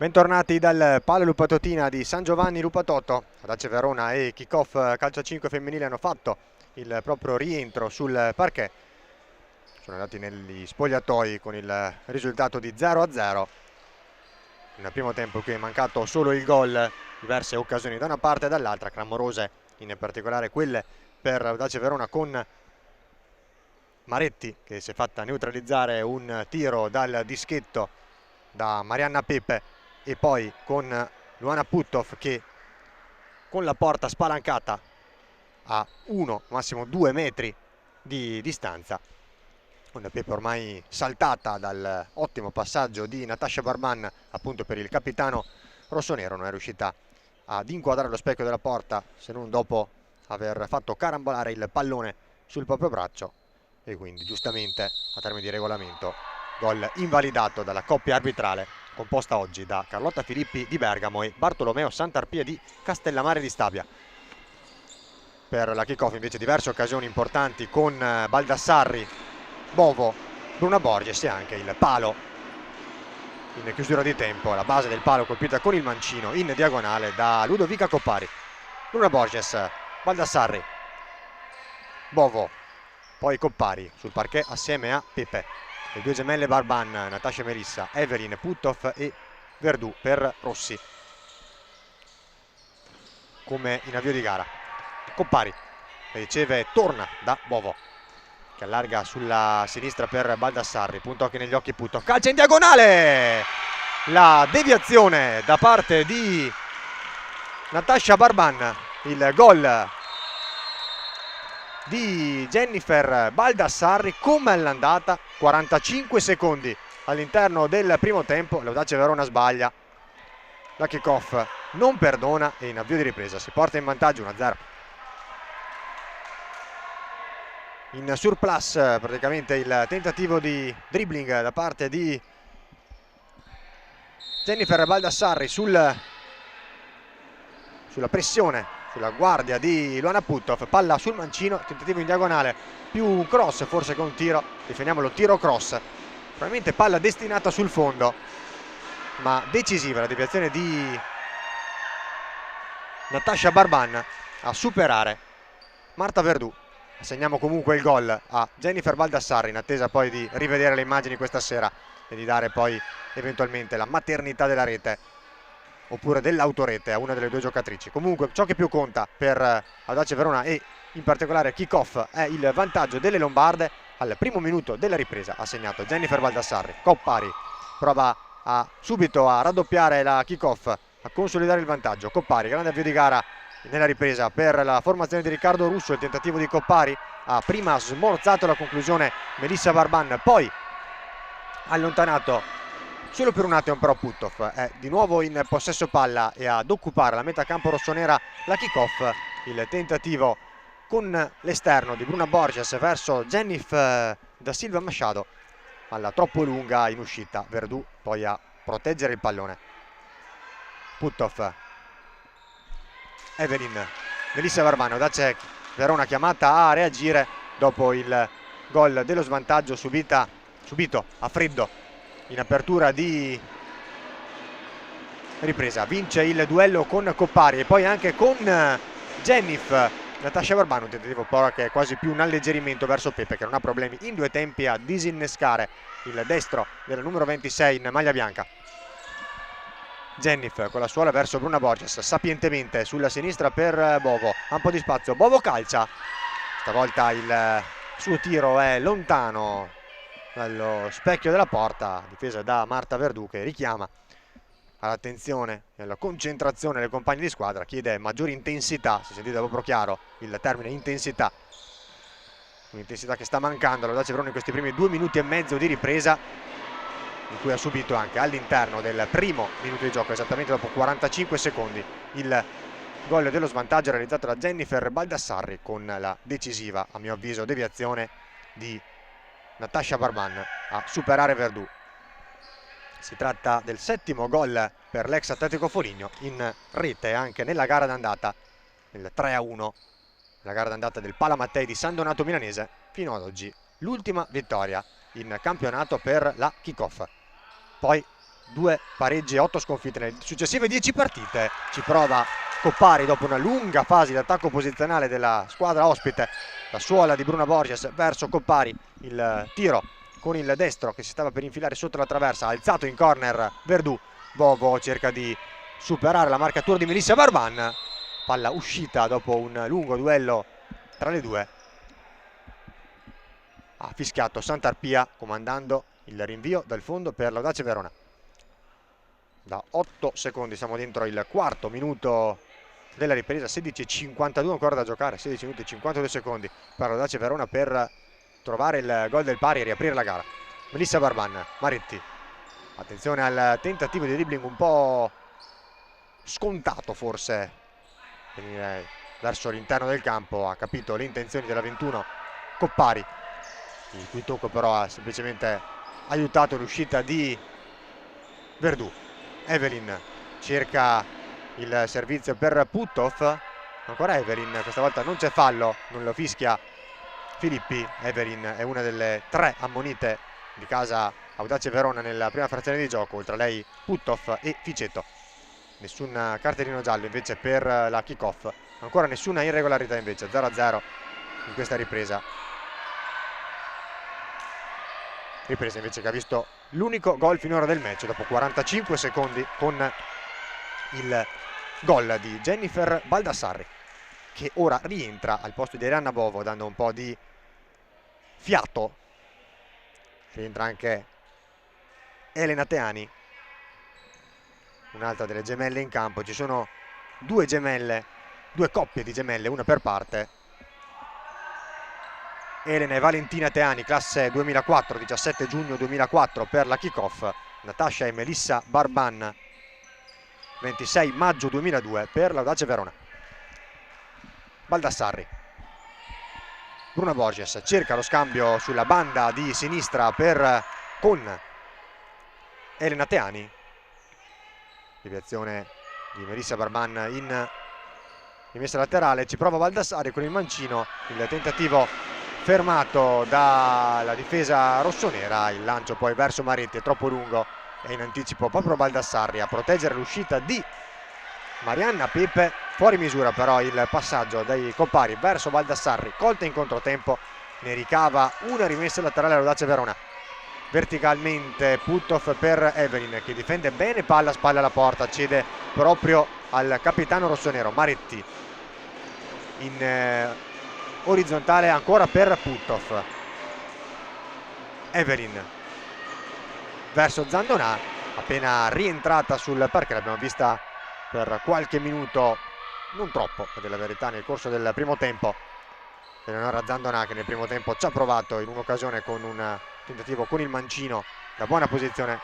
[SPEAKER 1] Bentornati dal Palo Lupatotina di San Giovanni Lupatotto. Dace Verona e Kickoff Calcio 5 femminile hanno fatto il proprio rientro sul parquet. Sono andati negli spogliatoi con il risultato di 0-0. Nel primo tempo qui è mancato solo il gol, diverse occasioni da una parte e dall'altra, clamorose in particolare quelle per Dace Verona con Maretti che si è fatta neutralizzare un tiro dal dischetto da Marianna Pepe, e poi con Luana Puttoff che con la porta spalancata a 1, massimo 2 metri di distanza, con Pepe ormai saltata dal ottimo passaggio di Natasha Barban appunto per il capitano rossonero, non è riuscita ad inquadrare lo specchio della porta se non dopo aver fatto carambolare il pallone sul proprio braccio, e quindi giustamente a termini di regolamento gol invalidato dalla coppia arbitrale composta oggi da Carlotta Filippi di Bergamo e Bartolomeo Santarpia di Castellammare di Stabia. Per la Kickoff invece diverse occasioni importanti con Baldassarri, Bovo, Bruna Borges e anche il palo in chiusura di tempo, la base del palo colpita con il mancino in diagonale da Ludovica Coppari. Bruna Borges, Baldassarri, Bovo, poi Coppari sul parquet assieme a Pepe. Le due gemelle Barban, Natasha Melissa, Evelyn, Puttoff e Verdù per Rossi. Come in avvio di gara. Coppari riceve, torna da Bovo che allarga sulla sinistra per Baldassarri, punto anche negli occhi Puttoff, calcia in diagonale, la deviazione da parte di Natasha Barban, il gol di Jennifer Baldassarri. Come all'andata, 45 secondi all'interno del primo tempo, l'Audace Verona sbaglia, la Kickoff non perdona e in avvio di ripresa si porta in vantaggio 1-0. In surplus praticamente il tentativo di dribbling da parte di Jennifer Baldassarri sulla pressione, sulla guardia di Luana Puttoff, palla sul mancino, tentativo in diagonale, più un cross forse che un tiro, definiamolo tiro cross, probabilmente palla destinata sul fondo, ma decisiva la deviazione di Natasha Barban a superare Marta Verdù. Assegniamo comunque il gol a Jennifer Baldassarri in attesa poi di rivedere le immagini questa sera e di dare poi eventualmente la maternità della rete oppure dell'autorete a una delle due giocatrici. Comunque ciò che più conta per Audace Verona e in particolare Kickoff è il vantaggio delle lombarde. Al primo minuto della ripresa ha segnato Jennifer Baldassarri. Coppari prova subito a raddoppiare la Kickoff, a consolidare il vantaggio. Coppari, grande avvio di gara nella ripresa per la formazione di Riccardo Russo, il tentativo di Coppari ha prima smorzato la conclusione Melissa Barban, poi allontanato solo per un attimo, però Puttoff è di nuovo in possesso palla e ad occupare la metà campo rossonera la Kickoff. Il tentativo con l'esterno di Bruna Borges verso Jennifer da Silva Machado, palla troppo lunga in uscita, Verdù poi a proteggere il pallone. Puttoff, Evelyn, Melissa Barban, Audace Verona chiamata a reagire dopo il gol dello svantaggio subito a freddo in apertura di ripresa. Vince il duello con Coppari e poi anche con Jennifer Natasha Barban, un tentativo però che è quasi più un alleggerimento verso Pepe, che non ha problemi in due tempi a disinnescare il destro del numero 26 in maglia bianca. Jennifer con la suola verso Bruna Borges, sapientemente sulla sinistra per Bovo, ha un po' di spazio, Bovo calcia, stavolta il suo tiro è lontano dallo specchio della porta, difesa da Marta Verdù che richiama all'attenzione e alla concentrazione dei compagni di squadra, chiede maggiore intensità, si sentite proprio chiaro il termine intensità, un'intensità che sta mancando all'Audace Verona in questi primi 2 minuti e mezzo di ripresa, in cui ha subito anche all'interno del primo minuto di gioco, esattamente dopo 45 secondi, il gol dello svantaggio realizzato da Jennifer Baldassarri con la decisiva, a mio avviso, deviazione di Natasha Barban a superare Verdù. Si tratta del 7° gol per l'ex Atletico Foligno in rete anche nella gara d'andata, nel 3-1, la gara d'andata del Palamattei di San Donato Milanese, fino ad oggi l'ultima vittoria in campionato per la Kickoff. Poi 2 pareggi e 8 sconfitte nelle successive 10 partite. Ci prova Coppari dopo una lunga fase di attacco posizionale della squadra ospite. La suola di Bruna Borges verso Coppari, il tiro con il destro che si stava per infilare sotto la traversa, alzato in corner Verdù. Bovo cerca di superare la marcatura di Melissa Barban, palla uscita dopo un lungo duello tra le due. Ha fischiato Santarpia comandando il rinvio dal fondo per l'Audace Verona. Da 8 secondi siamo dentro il quarto minuto della ripresa, 16:52 ancora da giocare, 16 minuti e 52 secondi per l'Audace Verona per trovare il gol del pari e riaprire la gara. Melissa Barban, Maretti, attenzione al tentativo di dribbling un po' scontato forse, venire verso l'interno del campo, ha capito le intenzioni della 21 Coppari, il cui tocco però ha semplicemente aiutato l'uscita di Verdù. Evelyn cerca il servizio per Puthoff, ancora Evelyn, questa volta non c'è fallo, non lo fischia Filippi. Evelyn è una delle 3 ammonite di casa Audace Verona nella prima frazione di gioco, oltre a lei Puthoff e Ficetto. Nessun cartellino giallo invece per la kick-off, ancora nessuna irregolarità invece, 0-0 in questa ripresa. Ripresa invece che ha visto l'unico gol finora del match dopo 45 secondi con il gol di Jennifer Baldassarri, che ora rientra al posto di Arianna Bovo dando un po' di fiato. Rientra anche Elena Teani, un'altra delle gemelle in campo. Ci sono 2 gemelle, 2 coppie di gemelle, una per parte. Elena e Valentina Teani, classe 2004, 17 giugno 2004 per la kick-off. Natascia e Melissa Barban, 26 maggio 2002 per l'Audace Verona. Baldassarri, Bruna Borges cerca lo scambio sulla banda di sinistra con Elena Teani. Deviazione di Melissa Barban in rimessa laterale, ci prova Baldassarri con il mancino, il tentativo fermato dalla difesa rossonera, il lancio poi verso Maretti è troppo lungo e in anticipo proprio Baldassarri a proteggere l'uscita di Marianna Pepe. Fuori misura però il passaggio dai Coppari verso Baldassarri, colta in controtempo, ne ricava una rimessa laterale all'Audace Verona. Verticalmente Puthoff per Evelyn che difende bene palla, spalla alla porta, cede proprio al capitano rossonero. Maretti in orizzontale ancora per Puthoff. Evelyn verso Zandonà, appena rientrata sul parquet, l'abbiamo vista per qualche minuto, non troppo per la verità, nel corso del primo tempo. Eleonora Zandonà che nel primo tempo ci ha provato in un'occasione con un tentativo con il mancino da buona posizione,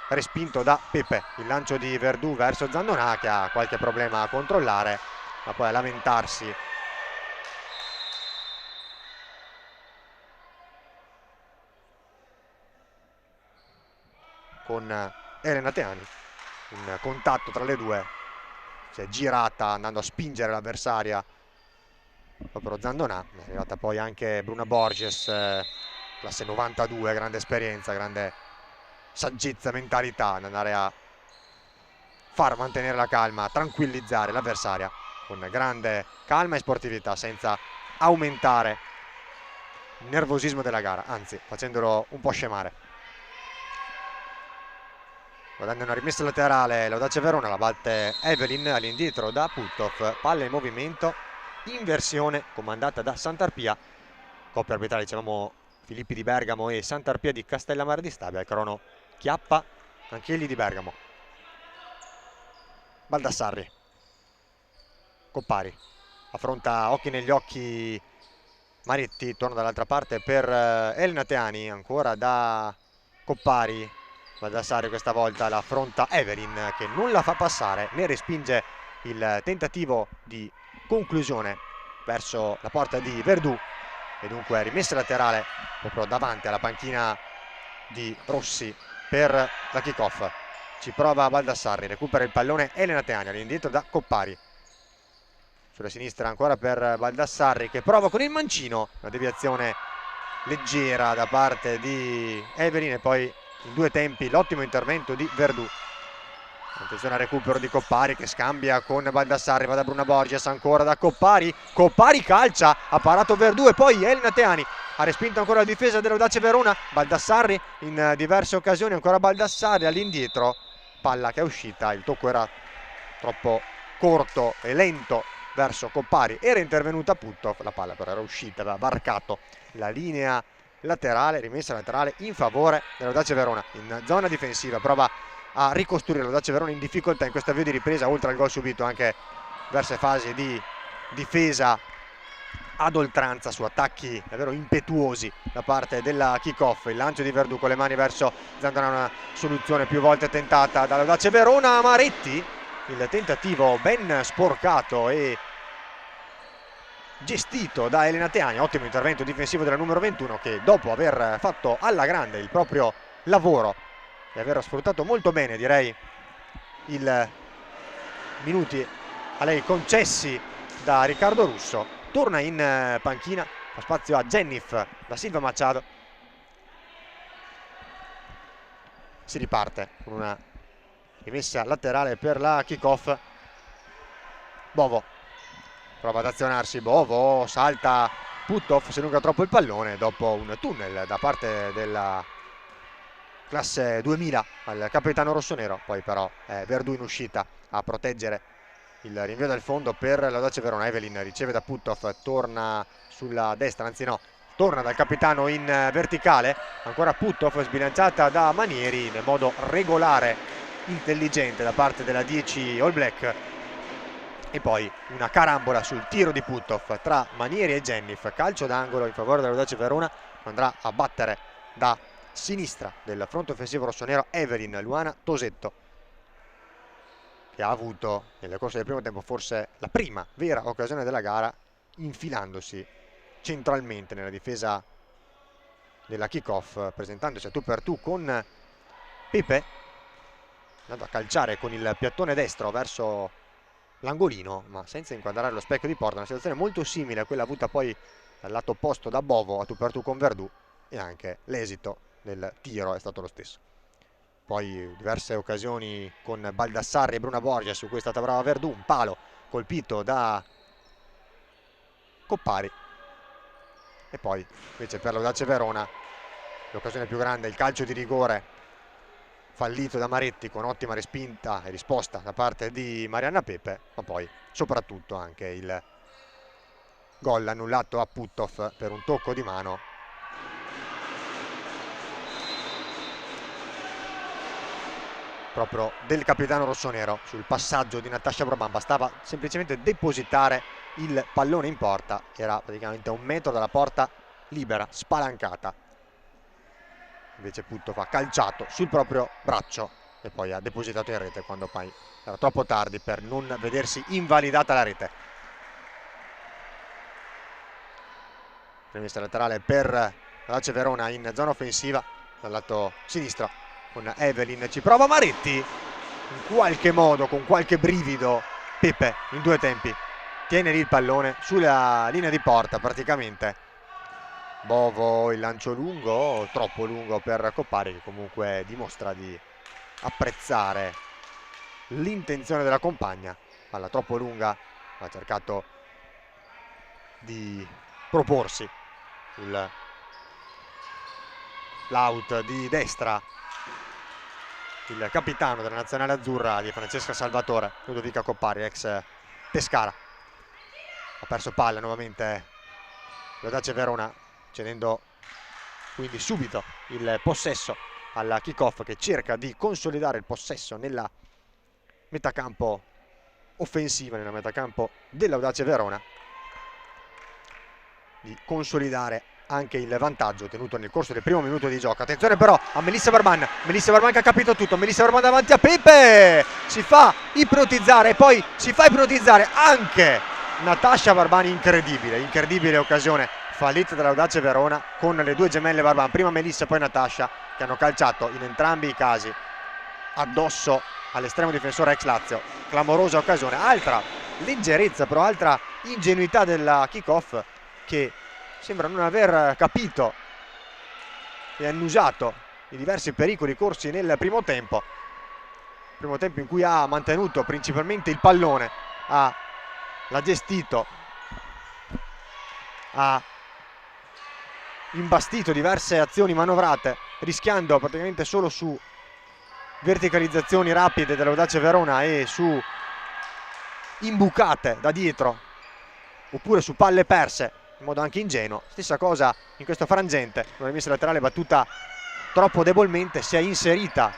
[SPEAKER 1] respinto da Pepe. Il lancio di Verdù verso Zandonà che ha qualche problema a controllare, ma poi a lamentarsi con Elena Teani. Un contatto tra le due, si è girata andando a spingere l'avversaria proprio Zandonà. È arrivata poi anche Bruna Borges, classe 92, grande esperienza, grande saggezza, mentalità nell'andare a far mantenere la calma, a tranquillizzare l'avversaria con grande calma e sportività, senza aumentare il nervosismo della gara, anzi facendolo un po' scemare. Guadagna una rimessa laterale l'Audace Verona, la batte Evelyn all'indietro da Puthoff, palla in movimento, inversione comandata da Santarpia. Coppia arbitrale, dicevamo, Filippi di Bergamo e Santarpia di Castellammare di Stabia. Il crono chiappa anch'egli di Bergamo. Baldassarri, Coppari affronta occhi negli occhi Maretti, torna dall'altra parte per Elena Teani, ancora da Coppari. Baldassarri questa volta la affronta Evelyn che non la fa passare, ne respinge il tentativo di conclusione verso la porta di Verdù e dunque rimessa laterale proprio davanti alla panchina di Rossi per la kick-off. Ci prova Baldassarri, recupera il pallone Elena Teani all'indietro da Coppari. Sulla sinistra ancora per Baldassarri che prova con il mancino, una deviazione leggera da parte di Evelyn e poi in due tempi l'ottimo intervento di Verdù. Attenzione al recupero di Coppari che scambia con Baldassarri, va da Bruna Borges, ancora da Coppari, Coppari calcia, ha parato Verdù e poi Elena Teani ha respinto ancora la difesa dell'Audace Verona. Baldassarri in diverse occasioni, ancora Baldassarri all'indietro, palla che è uscita, il tocco era troppo corto e lento verso Coppari, era intervenuta Puttov, la palla però era uscita, aveva varcato la linea laterale, rimessa laterale in favore dell'Audace Verona. In zona difensiva prova a ricostruire l'Audace Verona in difficoltà in questa avvio di ripresa, oltre al gol subito anche verso fasi di difesa ad oltranza su attacchi davvero impetuosi da parte della kick-off. Il lancio di Verdù con le mani verso Zandona, una soluzione più volte tentata dall'Audace Verona. Maretti, il tentativo ben sporcato e gestito da Elena Teani, ottimo intervento difensivo della numero 21 che dopo aver fatto alla grande il proprio lavoro e aver sfruttato molto bene, direi, i minuti a lei concessi da Riccardo Russo, torna in panchina, fa spazio a Jennif da Silva Machado. Si riparte con una rimessa laterale per la kick-off. Bovo prova ad azionarsi, Bovo salta Puttov, si allunga troppo il pallone dopo un tunnel da parte della classe 2000 al capitano rossonero. Poi però Verdù in uscita a proteggere il rinvio del fondo per l'Audace Verona. Evelyn riceve da Puttov, torna sulla destra, anzi no, torna dal capitano in verticale, ancora Puttov, sbilanciata da Manieri in modo regolare, intelligente da parte della 10 All Black. E poi una carambola sul tiro di Puttov tra Manieri e Jennif, calcio d'angolo in favore dell'Audace Verona. Andrà a battere da sinistra del fronte offensivo rossonero Evelyn Luana Tosetto, che ha avuto nel corso del primo tempo forse la prima vera occasione della gara, infilandosi centralmente nella difesa della kick-off, presentandosi a tu per tu con Pepe, andando a calciare con il piattone destro verso l'angolino, ma senza inquadrare lo specchio di porta. Una situazione molto simile a quella avuta poi dal lato opposto da Bovo a tu per tu con Verdù, e anche l'esito del tiro è stato lo stesso. Poi diverse occasioni con Baldassarri e Bruna Borges, su cui è stata brava Verdù, un palo colpito da Coppari. E poi invece per l'Audace Verona l'occasione più grande, il calcio di rigore fallito da Maretti con ottima respinta e risposta da parte di Marianna Pepe, ma poi soprattutto anche il gol annullato a Puttov per un tocco di mano proprio del capitano rossonero sul passaggio di Natasha Braban. Bastava semplicemente depositare il pallone in porta, era praticamente a un metro dalla porta libera, spalancata. Invece Puttov ha calciato sul proprio braccio e poi ha depositato in rete quando poi era troppo tardi per non vedersi invalidata la rete. Rimessa laterale per l'Audace Verona in zona offensiva dal lato sinistro con Evelyn, ci prova Maretti in qualche modo, con qualche brivido. Pepe in due tempi tiene lì il pallone sulla linea di porta praticamente. Bovo, il lancio lungo, troppo lungo per Coppari, che comunque dimostra di apprezzare l'intenzione della compagna. Palla troppo lunga, ha cercato di proporsi l'out di destra il capitano della nazionale azzurra di Francesca Salvatore, Ludovica Coppari, ex Pescara. Ha perso palla nuovamente l'Audace Verona, cedendo quindi subito il possesso alla kick-off, che cerca di consolidare il possesso nella metacampo offensiva, nella metacampo dell'Audace Verona, di consolidare anche il vantaggio ottenuto nel corso del primo minuto di gioco. Attenzione però a Melissa Barban, Melissa Barban che ha capito tutto, Melissa Barban davanti a Pepe, si fa ipnotizzare e poi si fa ipnotizzare anche Natasha Barban. Incredibile occasione fallita dall'Audace Verona con le due gemelle Barban, prima Melissa e poi Natasha, che hanno calciato in entrambi i casi addosso all'estremo difensore ex Lazio. Clamorosa occasione, altra leggerezza però, altra ingenuità della kick-off, che sembra non aver capito e annusato i diversi pericoli corsi nel primo tempo in cui ha mantenuto principalmente il pallone, l'ha gestito, ha imbastito diverse azioni manovrate, rischiando praticamente solo su verticalizzazioni rapide dell'Audace Verona e su imbucate da dietro oppure su palle perse in modo anche ingenuo. Stessa cosa in questo frangente, una rimessa laterale battuta troppo debolmente, si è inserita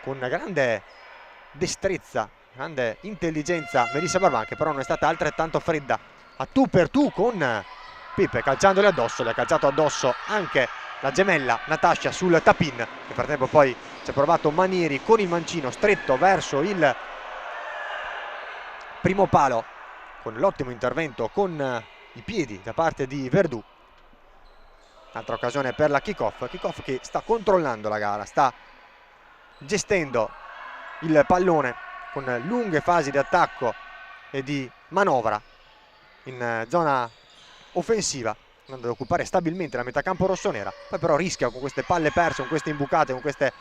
[SPEAKER 1] con grande destrezza, grande intelligenza Melissa Barban, che però non è stata altrettanto fredda a tu per tu con Pepe, calciandole addosso. Le ha calciato addosso anche la gemella Natasha sul tap-in. Nel frattempo poi ci ha provato Manieri con il mancino stretto verso il primo palo, con l'ottimo intervento con i piedi da parte di Verdù. Altra occasione per la kick-off che sta controllando la gara, sta gestendo il pallone con lunghe fasi di attacco e di manovra in zona offensiva, andando ad occupare stabilmente la metà campo rossonera. Poi però rischia con queste palle perse, con queste imbucate, con queste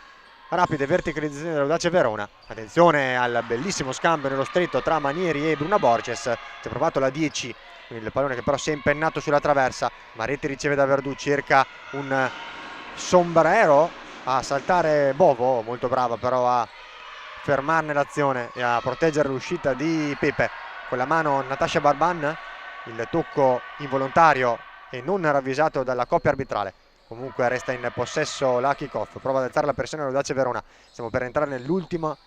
[SPEAKER 1] rapide verticalizzazioni dell'Audace Verona. Attenzione al bellissimo scambio nello stretto tra Manieri e Bruna Borges. Si è provato la 10, il pallone che però si è impennato sulla traversa. Maretti riceve da Verdù, cerca un sombrero a saltare Bovo, molto brava però a fermarne l'azione e a proteggere l'uscita di Pepe. Con la mano Natasha Barban, il tocco involontario e non ravvisato dalla coppia arbitrale. Comunque resta in possesso la kick-off, prova ad alzare la pressione all'Audace Verona. Stiamo per entrare nell'ultimo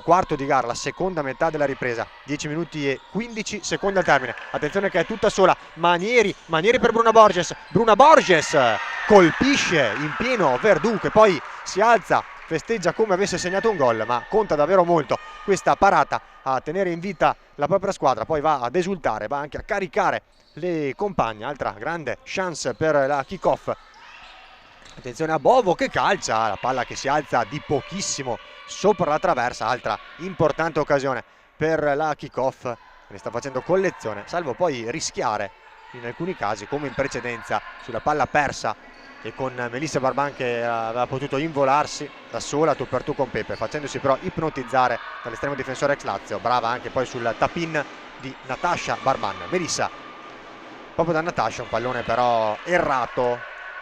[SPEAKER 1] quarto di gara, la seconda metà della ripresa. 10 minuti e 15 secondi al termine. Attenzione che è tutta sola Manieri per Bruna Borges colpisce in pieno Verdù, che poi si alza, festeggia come avesse segnato un gol, ma conta davvero molto questa parata a tenere in vita la propria squadra. Poi va ad esultare, va anche a caricare le compagne. Altra grande chance per la kick-off. Attenzione a Bovo che calcia, la palla che si alza di pochissimo sopra la traversa. Altra importante occasione per la kick-off, ne sta facendo collezione, salvo poi rischiare in alcuni casi, come in precedenza sulla palla persa e con Melissa Barban che aveva potuto involarsi da sola tu per tu con Pepe, facendosi però ipnotizzare dall'estremo difensore ex Lazio. Brava anche poi sul tap-in di Natasha Barban. Melissa, proprio da Natasha, un pallone però errato,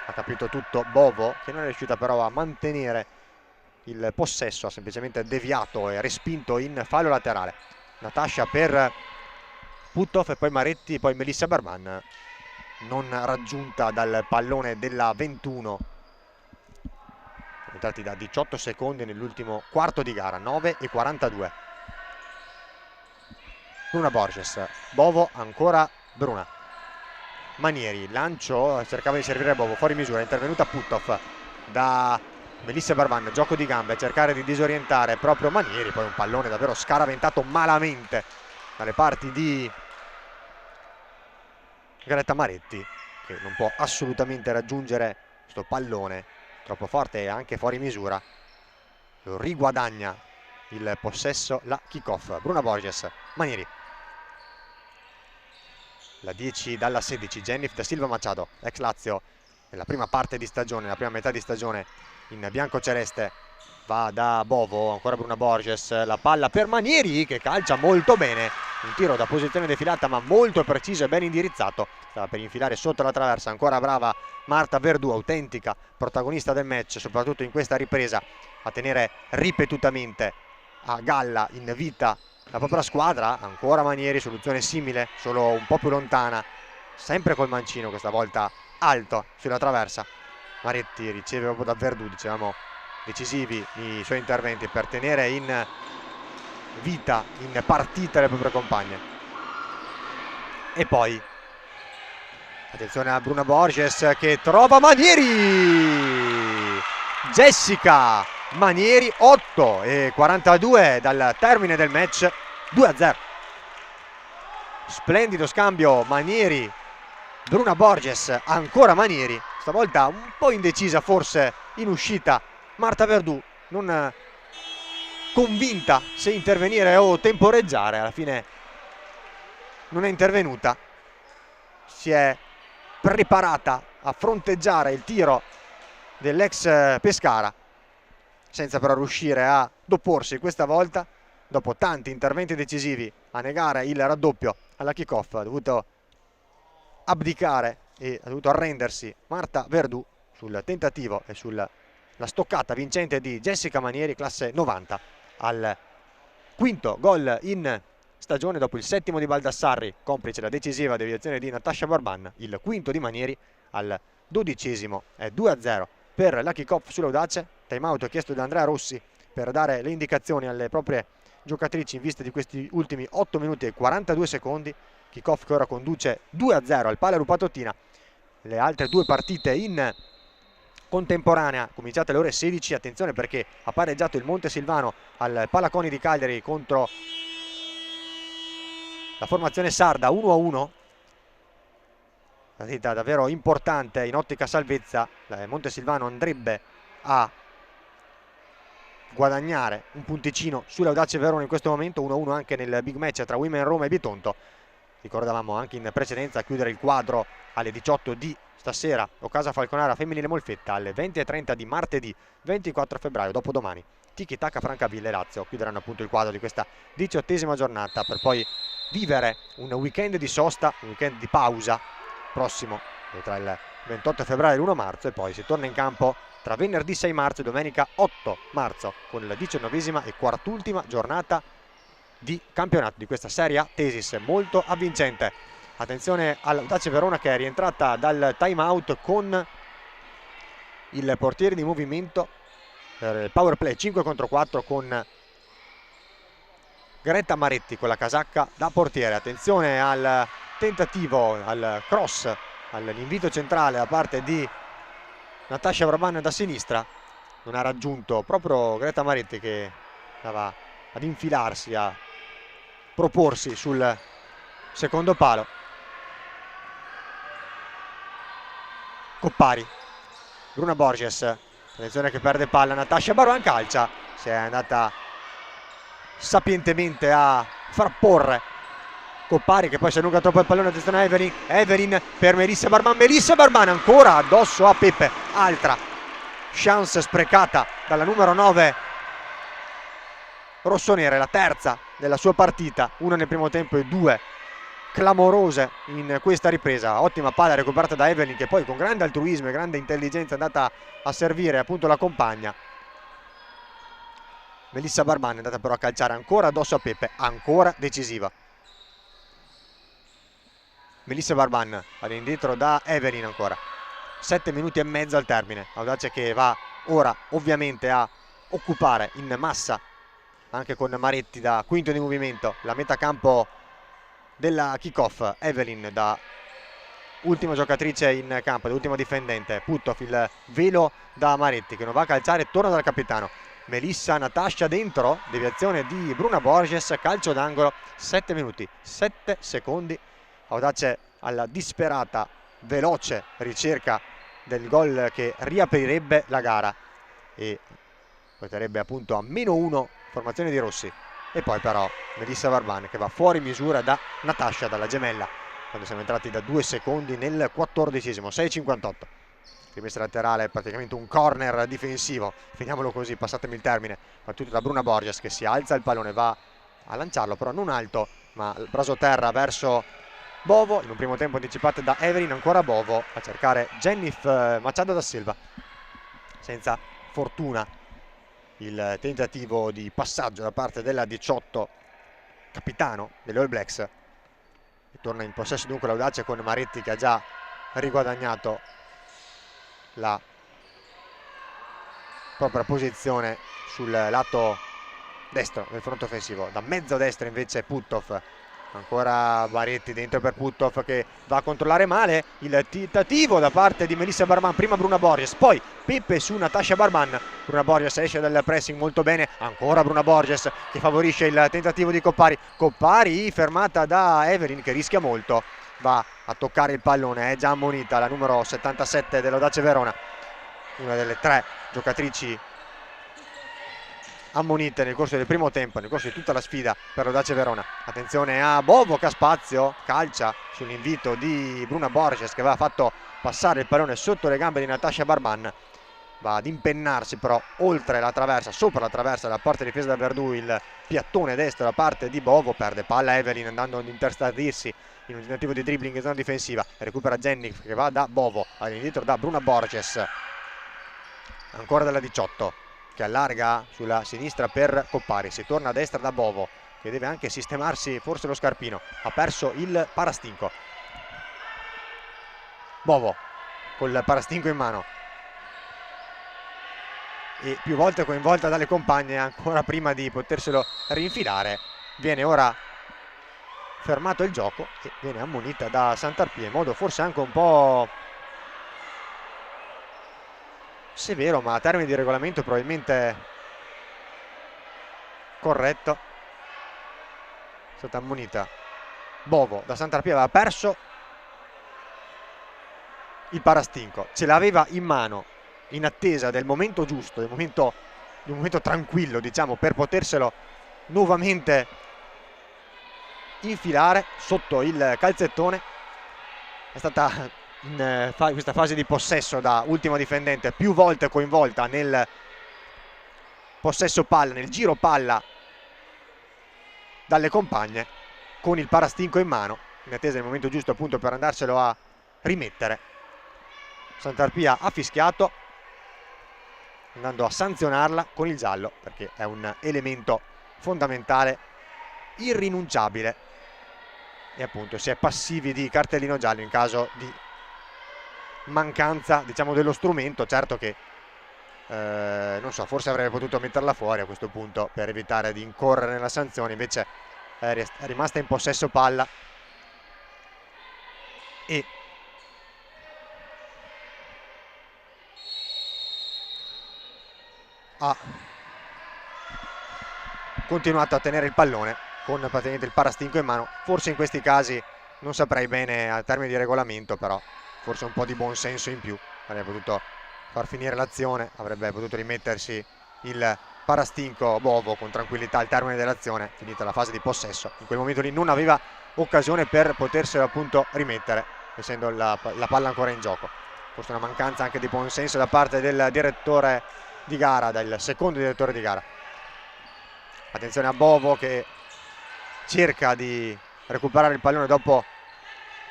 [SPEAKER 1] ha capito tutto Bovo, che non è riuscita però a mantenere il possesso, ha semplicemente deviato e respinto in fallo laterale. Natasha per Puttoff e poi Maretti, poi Melissa Barban non raggiunta dal pallone della 21. Siamo entrati da 18 secondi nell'ultimo quarto di gara, 9:42. Bruna Borges, Bovo, ancora Bruna. Manieri, lancio, cercava di servire Bovo, fuori misura, è intervenuta Puttoff da Melissa Barban, gioco di gambe, cercare di disorientare proprio Manieri, poi un pallone davvero scaraventato malamente dalle parti di Greta Maretti, che non può assolutamente raggiungere questo pallone troppo forte e anche fuori misura. Lo riguadagna il possesso la kick-off. Bruna Borges, Manieri, la 10 dalla 16 Jennifer da Silva Machado, ex Lazio nella prima parte di stagione, nella prima metà di stagione in bianco-celeste. Va da Bovo, ancora Bruna Borges, la palla per Manieri che calcia molto bene, un tiro da posizione defilata ma molto preciso e ben indirizzato. Stava per infilare sotto la traversa, ancora brava Marta Verdù, autentica protagonista del match, soprattutto in questa ripresa, a tenere ripetutamente a galla in vita la propria squadra. Ancora Manieri, soluzione simile, solo un po' più lontana, sempre col mancino, questa volta alto sulla traversa. Maretti riceve proprio da Verdù, dicevamo decisivi i suoi interventi per tenere in vita, in partita le proprie compagne. E poi attenzione a Bruna Borges che trova Manieri, Jessica Manieri, 8:42 dal termine del match, 2-0. Splendido scambio Manieri Bruna Borges, ancora Manieri, stavolta un po' indecisa forse in uscita Marta Verdù, non convinta se intervenire o temporeggiare. Alla fine non è intervenuta, si è preparata a fronteggiare il tiro dell'ex Pescara, senza però riuscire a dopporsi questa volta. Dopo tanti interventi decisivi a negare il raddoppio alla kickoff, ha dovuto abdicare e ha dovuto arrendersi Marta Verdù sul tentativo e sulla stoccata vincente di Jessica Manieri, classe 90, al quinto gol in stagione dopo il settimo di Baldassarri, complice la decisiva deviazione di Natascia Barban. Il quinto di Manieri al 12esimo è 2-0 per la kickoff sull'Audace. Time out chiesto da Andrea Rossi per dare le indicazioni alle proprie giocatrici in vista di questi ultimi 8 minuti e 42 secondi. Kickoff che ora conduce 2-0 al Pala Rupatottina. Le altre due partite in contemporanea cominciate alle ore 16. Attenzione perché ha pareggiato il Montesilvano al Palaconi di Cagliari contro la formazione sarda 1-1. Partita davvero importante in ottica salvezza. Montesilvano andrebbe a guadagnare un punticino sull'Audace Verona in questo momento. 1-1 anche nel big match tra Women Roma e Bitonto. Ricordavamo anche in precedenza a chiudere il quadro alle 18 di stasera Occasa Falconara femminile Molfetta, alle 20:30 di martedì 24 febbraio, dopodomani Tiki Taka Francavilla e Lazio chiuderanno appunto il quadro di questa 18ª giornata, per poi vivere un weekend di sosta, un weekend di pausa prossimo tra il 28 febbraio e l'1 marzo, e poi si torna in campo tra venerdì 6 marzo e domenica 8 marzo con la 19ª e quart'ultima giornata di campionato di questa Serie A Tesis molto avvincente. Attenzione all'Audace Verona che è rientrata dal time out con il portiere di movimento per il power play 5 contro 4 con Greta Maretti con la casacca da portiere. Attenzione al tentativo, al cross, all'invito centrale da parte di Natascia Barban da sinistra. Non ha raggiunto proprio Greta Maretti che stava ad infilarsi, a proporsi sul secondo palo. Coppari, Bruna Borges, attenzione che perde palla, Natascia Barban calcia, si è andata sapientemente a frapporre Coppari che poi si allunga troppo il pallone. Attenzione a Evelyn per Melissa Barban ancora addosso a Peppe, altra chance sprecata dalla numero 9 rossonere, la terza della sua partita, una nel primo tempo e due clamorose in questa ripresa. Ottima palla recuperata da Evelyn che poi con grande altruismo e grande intelligenza è andata a servire appunto la compagna. Melissa Barban è andata però a calciare ancora addosso a Peppe, ancora decisiva. Melissa Barban all'indietro da Evelyn ancora. 7 minuti e mezzo al termine. Audace che va ora ovviamente a occupare in massa anche con Maretti da quinto di movimento la metà campo della kickoff. Evelyn da ultima giocatrice in campo, da ultima difendente. Puttoff, il velo da Maretti che non va a calciare, torna dal capitano. Melissa, Natascia dentro, deviazione di Bruna Borges, calcio d'angolo. 7 minuti, 7 secondi. Audace alla disperata, veloce ricerca del gol che riaprirebbe la gara e porterebbe appunto a -1 formazione di Rossi. E poi però Melissa Barban che va fuori misura da Natascia, dalla gemella, quando siamo entrati da 2 secondi nel 14esimo. 6:58. Rimessa laterale, praticamente un corner difensivo, finiamolo così, passatemi il termine, battuto da Bruna Borges che si alza il pallone, va a lanciarlo però non alto ma il braso terra verso Bovo, in un primo tempo anticipato da Evelyn, ancora Bovo a cercare Jennifer Machado da Silva, senza fortuna il tentativo di passaggio da parte della 18 capitano delle All Blacks. E torna in possesso dunque l'Audace con Maretti che ha già riguadagnato la propria posizione sul lato destro del fronte offensivo. Da mezzo destro invece Puttoff, ancora Maretti dentro per Puttoff che va a controllare male il tentativo da parte di Melissa Barban, prima Bruna Borges, poi Peppe su Natascia Barban. Bruna Borges esce dal pressing molto bene, ancora Bruna Borges che favorisce il tentativo di Coppari fermata da Evelyn che rischia molto, va a toccare il pallone, è già ammonita la numero 77 dell'Audace Verona, una delle 3 giocatrici ammonite nel corso del primo tempo, nel corso di tutta la sfida per l'Audace Verona. Attenzione a Bovo che ha spazio, calcia sull'invito di Bruna Borges che aveva fatto passare il pallone sotto le gambe di Natascia Barban. va ad impennarsi però oltre la traversa, sopra la traversa della parte difesa da Verdù, il piattone destro da parte di Bovo, perde palla Evelyn andando ad interstardirsi in un tentativo di dribbling in zona difensiva, recupera Zennik che va da Bovo, all'indietro da Bruna Borges, ancora dalla 18 che allarga sulla sinistra per Coppari, si torna a destra da Bovo che deve anche sistemarsi forse lo scarpino, ha perso il parastinco. Bovo col parastinco in mano e più volte coinvolta dalle compagne ancora prima di poterselo rinfilare, viene ora fermato il gioco e viene ammonita da Santarpia in modo forse anche un po' severo, ma a termini di regolamento probabilmente corretto. È stata ammonita Bovo da Santarpia, aveva perso il parastinco, ce l'aveva in mano in attesa del momento giusto, di un momento tranquillo, diciamo, per poterselo nuovamente infilare sotto il calzettone. È stata in questa fase di possesso da ultima difendente più volte coinvolta nel possesso palla, nel giro palla dalle compagne, con il parastinco in mano in attesa del momento giusto appunto per andarselo a rimettere. Santarpia ha fischiato andando a sanzionarla con il giallo perché è un elemento fondamentale, irrinunciabile, e appunto si è passivi di cartellino giallo in caso di mancanza, diciamo, dello strumento. Certo che non so, forse avrebbe potuto metterla fuori a questo punto per evitare di incorrere nella sanzione, invece è rimasta in possesso palla e ha continuato a tenere il pallone con praticamente il parastinco in mano. Forse in questi casi non saprei bene a termini di regolamento, però forse un po' di buon senso in più, avrebbe potuto far finire l'azione, avrebbe potuto rimettersi il parastinco Bovo con tranquillità al termine dell'azione, finita la fase di possesso. In quel momento lì non aveva occasione per poterselo appunto rimettere, essendo la palla ancora in gioco. Forse una mancanza anche di buon senso da parte del direttore di gara, del secondo direttore di gara. Attenzione a Bovo che cerca di recuperare il pallone dopo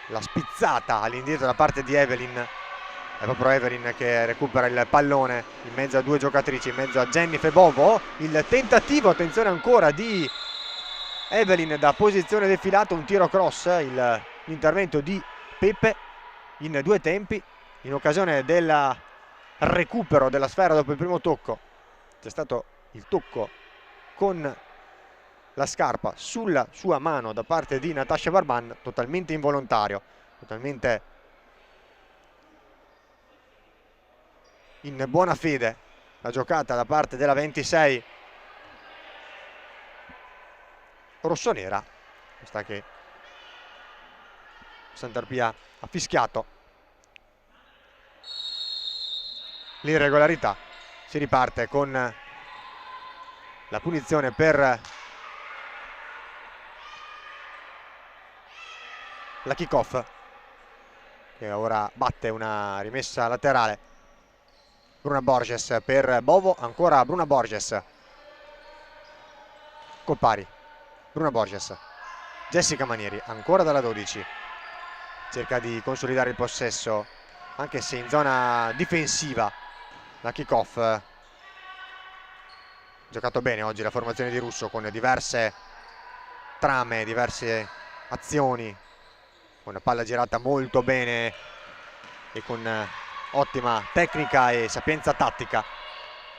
[SPEAKER 1] la spizzata all'indietro da parte di Evelyn. È proprio Evelyn che recupera il pallone in mezzo a due giocatrici, in mezzo a Jennifer e Bovo. Il tentativo, attenzione ancora, di Evelyn da posizione defilata, un tiro cross, l'intervento di Peppe in due tempi in occasione del recupero della sfera dopo il primo tocco. C'è stato il tocco con la scarpa sulla sua mano da parte di Natasha Barban, totalmente involontario, totalmente in buona fede la giocata da parte della 26 rossonera, questa che Santarpia ha fischiato l'irregolarità. Si riparte con la punizione per la kick-off, che ora batte una rimessa laterale. Bruna Borges per Bovo, ancora Bruna Borges, Coppari, Bruna Borges, Jessica Manieri, ancora dalla 12, cerca di consolidare il possesso anche se in zona difensiva. La kick-off, giocato bene oggi la formazione di Russo con diverse trame, diverse azioni, con palla girata molto bene e con ottima tecnica e sapienza tattica,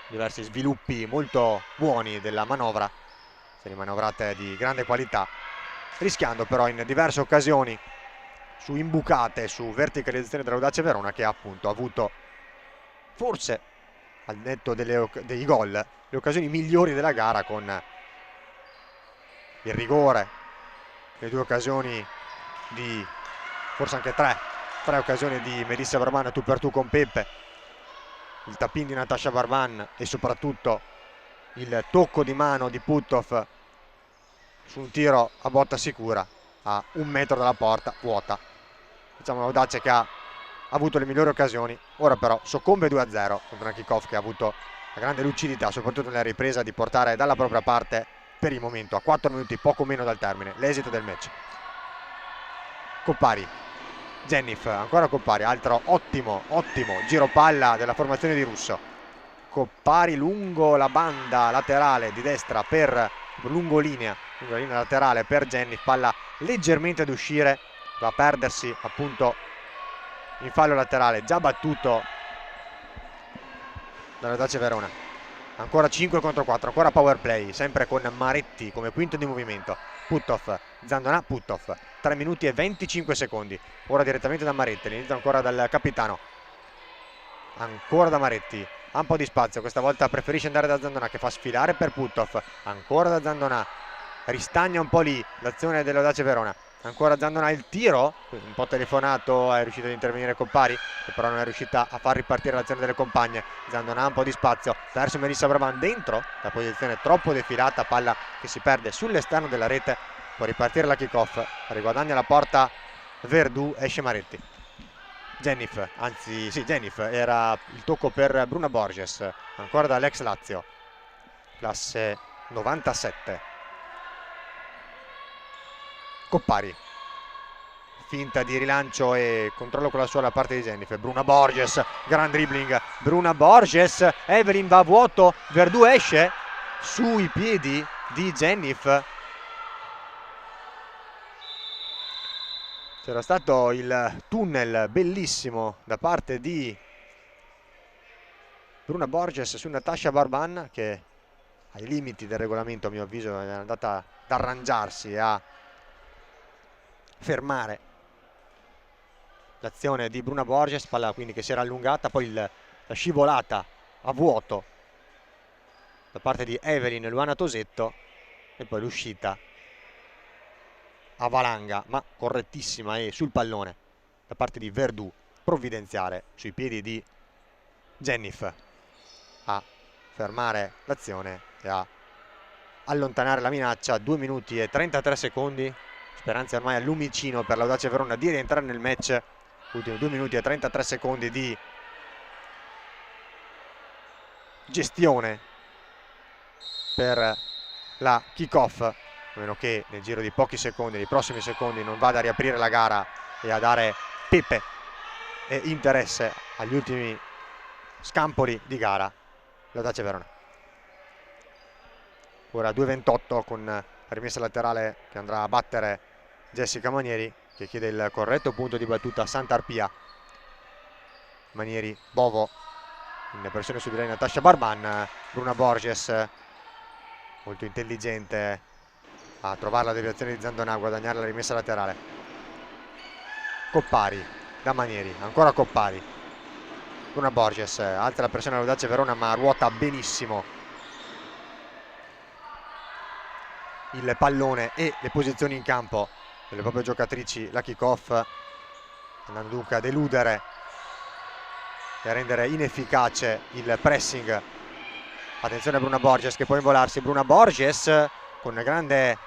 [SPEAKER 1] diversi sviluppi molto buoni della manovra, serie manovrate di grande qualità, rischiando però in diverse occasioni su imbucate, su verticalizzazione dell'Audace Verona, che ha appunto avuto forse al netto dei gol le occasioni migliori della gara, con il rigore, le due occasioni di, forse anche tre occasioni di Melissa Barban tu per tu con Peppe, il tap-in di Natasha Barban e soprattutto il tocco di mano di Puthoff su un tiro a botta sicura a 1 metro dalla porta vuota. Diciamo l'Audace che ha ha avuto le migliori occasioni, ora però soccombe 2-0 contro una Kickoff che ha avuto la grande lucidità, soprattutto nella ripresa, di portare dalla propria parte per il momento, a 4 minuti poco meno dal termine, l'esito del match. Coppari, Zenif, ancora Coppari, altro ottimo giro palla della formazione di Russo. Coppari lungo la banda laterale di destra per lungo linea laterale per Zenif, palla leggermente ad uscire, va a perdersi appunto in fallo laterale, già battuto dall'Audace Verona. Ancora 5 contro 4, ancora power play, sempre con Maretti come quinto di movimento. Puttoff, Zandonà, Puttoff, 3 minuti e 25 secondi. Ora direttamente da Maretti, l'inizio ancora dal capitano. Ancora da Maretti, ha un po' di spazio, questa volta preferisce andare da Zandonà che fa sfilare per Puttoff. Ancora da Zandonà, ristagna un po' lì l'azione dell'Audace Verona. Ancora Zandonà, il tiro, un po' telefonato, è riuscito ad intervenire Coppari, che però non è riuscita a far ripartire l'azione delle compagne. Zandonà un po' di spazio verso Melissa Braban, dentro la posizione troppo defilata, palla che si perde sull'esterno della rete, può ripartire la Kickoff, riguadagna la porta Verdù, esce Maretti. Zenif, anzi sì, Zenif, era il tocco per Bruna Borges, ancora dall'ex Lazio, classe 97. Coppari, finta di rilancio e controllo con la sola parte di Zenif. Bruna Borges, gran dribbling, Bruna Borges, Evelyn va a vuoto, Verdù esce sui piedi di Zenif. C'era stato il tunnel bellissimo da parte di Bruna Borges su Natasha Barban, che ai limiti del regolamento a mio avviso è andata ad arrangiarsi e a fermare l'azione di Bruna Borges, palla quindi che si era allungata, poi la scivolata a vuoto da parte di Evelyn Luana Tosetto e poi l'uscita a valanga ma correttissima e sul pallone da parte di Verdù, provvidenziale sui piedi di Zenif a fermare l'azione e a allontanare la minaccia. 2 minuti e 33 secondi, speranze ormai al lumicino per l'Audace Verona di rientrare nel match. Ultimi 2 minuti e 33 secondi di gestione per la Kickoff, a meno che nel giro di pochi secondi, nei prossimi secondi, non vada a riaprire la gara e a dare pepe e interesse agli ultimi scampoli di gara l'Audace Verona. Ora 2:28 con la rimessa laterale che andrà a battere Jessica Manieri, che chiede il corretto punto di battuta a Sant'Arpia. Manieri, Bovo, in pressione su di lei Natasha Barban. Bruna Borges, molto intelligente a trovare la deviazione di Zandonà, a guadagnare la rimessa laterale. Coppari da Manieri, ancora Coppari. Bruna Borges, alza la pressione all'Audace Verona ma ruota benissimo il pallone e le posizioni in campo delle proprie giocatrici, la Kickoff, andando dunque ad eludere e a rendere inefficace il pressing. Attenzione a Bruna Borges che può involarsi. Bruna Borges con grande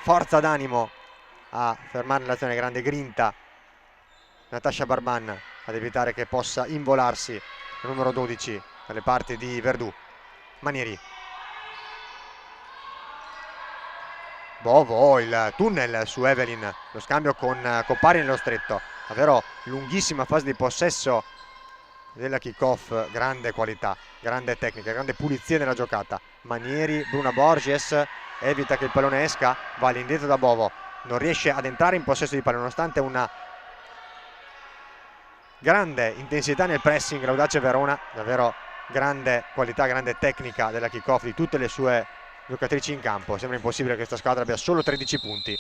[SPEAKER 1] forza d'animo a fermare l'azione, grande grinta Natasha Barban ad evitare che possa involarsi il numero 12 dalle parti di Verdù. Manieri, Bovo, il tunnel su Evelyn, lo scambio con Coppari nello stretto, davvero lunghissima fase di possesso della Kickoff, grande qualità, grande tecnica, grande pulizia nella giocata. Manieri, Bruna Borges evita che il pallone esca, va all'indietro da Bovo, non riesce ad entrare in possesso di pallone nonostante una grande intensità nel pressing. L'Audace Verona, davvero grande qualità, grande tecnica della Kickoff, di tutte le sue giocatrici in campo. Sembra impossibile che questa squadra abbia solo 13 punti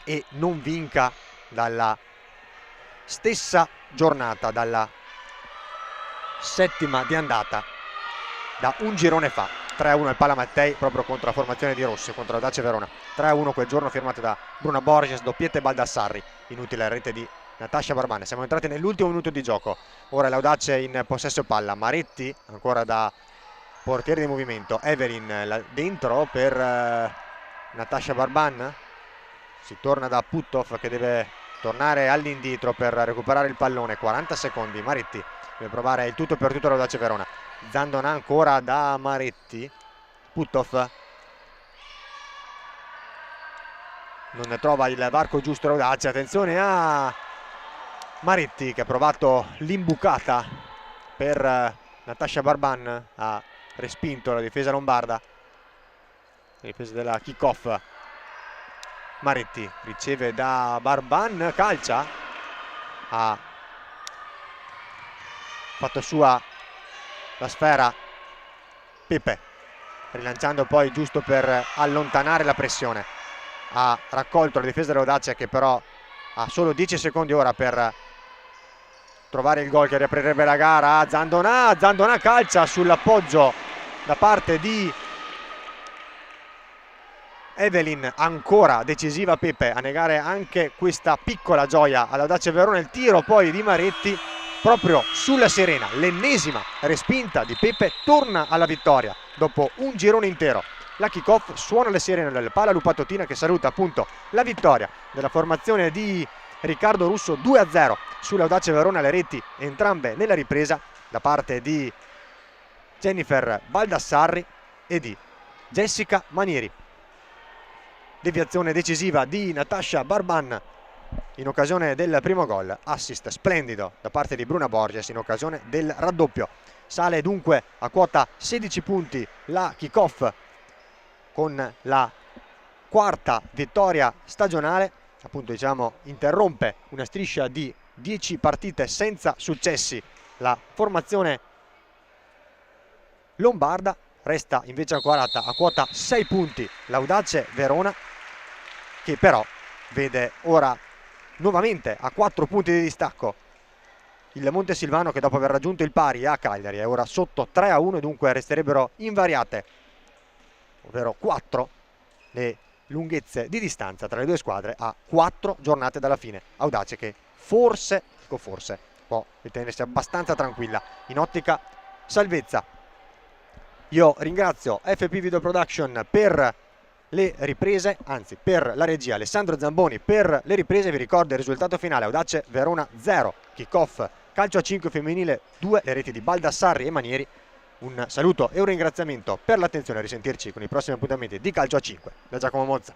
[SPEAKER 1] e non vinca dalla stessa giornata, dalla settima di andata, da un girone fa. 3-1 al Pala Mattei proprio contro la formazione di Rossi, contro l'Audace Verona. 3-1 quel giorno, firmato da Bruna Borges, doppietta e Baldassarri. Inutile la rete di Natasha Barban. Siamo entrati nell'ultimo minuto di gioco. Ora l'Audace in possesso palla. Maretti ancora da portiere di movimento. Evelyn dentro per Natasha Barban. Si torna da Puttoff che deve tornare all'indietro per recuperare il pallone. 40 secondi, Maretti deve provare il tutto per tutto l'Audace Verona. Zandona ancora da Maretti, Puttoff non ne trova il varco giusto l'Audace. Attenzione a Maretti che ha provato l'imbucata per Natasha Barban, ha respinto la difesa lombarda, la difesa della kick-off. Maretti riceve da Barban, calcia, ha fatto sua la sfera Pepe, rilanciando poi giusto per allontanare la pressione. Ha raccolto la difesa dell'Audace che però ha solo 10 secondi ora per trovare il gol che riaprirebbe la gara. Zandona calcia sull'appoggio da parte di Evelyn, ancora decisiva Pepe a negare anche questa piccola gioia all'Audace Verona. Il tiro poi di Maretti proprio sulla Serena, l'ennesima respinta di Pepe torna alla vittoria dopo un girone intero. La kick-off suona le sirene del Pala Lupatotina che saluta appunto la vittoria della formazione di Riccardo Russo 2-0 sull'Audace Verona, le reti entrambe nella ripresa da parte di Jennifer Baldassarri e di Jessica Manieri. Deviazione decisiva di Natasha Barban in occasione del primo gol, assist splendido da parte di Bruna Borges in occasione del raddoppio. Sale dunque a quota 16 punti la kick-off con la quarta vittoria stagionale, appunto diciamo interrompe una striscia di 10 partite senza successi la formazione lombarda. Resta invece ancora a quota 6 punti l'Audace Verona, che però vede ora nuovamente a 4 punti di distacco il Montesilvano, che dopo aver raggiunto il pari a Cagliari è ora sotto 3-1 e dunque resterebbero invariate, ovvero 4 le lunghezze di distanza tra le due squadre a 4 giornate dalla fine. Audace che forse può ritenersi abbastanza tranquilla in ottica salvezza. Io ringrazio FP Video Production per le riprese, anzi per la regia, Alessandro Zamboni per le riprese. Vi ricordo il risultato finale: Audace Verona 0, kick-off calcio a 5 femminile 2, le reti di Baldassarri e Manieri. Un saluto e un ringraziamento per l'attenzione, a risentirci con i prossimi appuntamenti di calcio a 5 da Giacomo Mozza.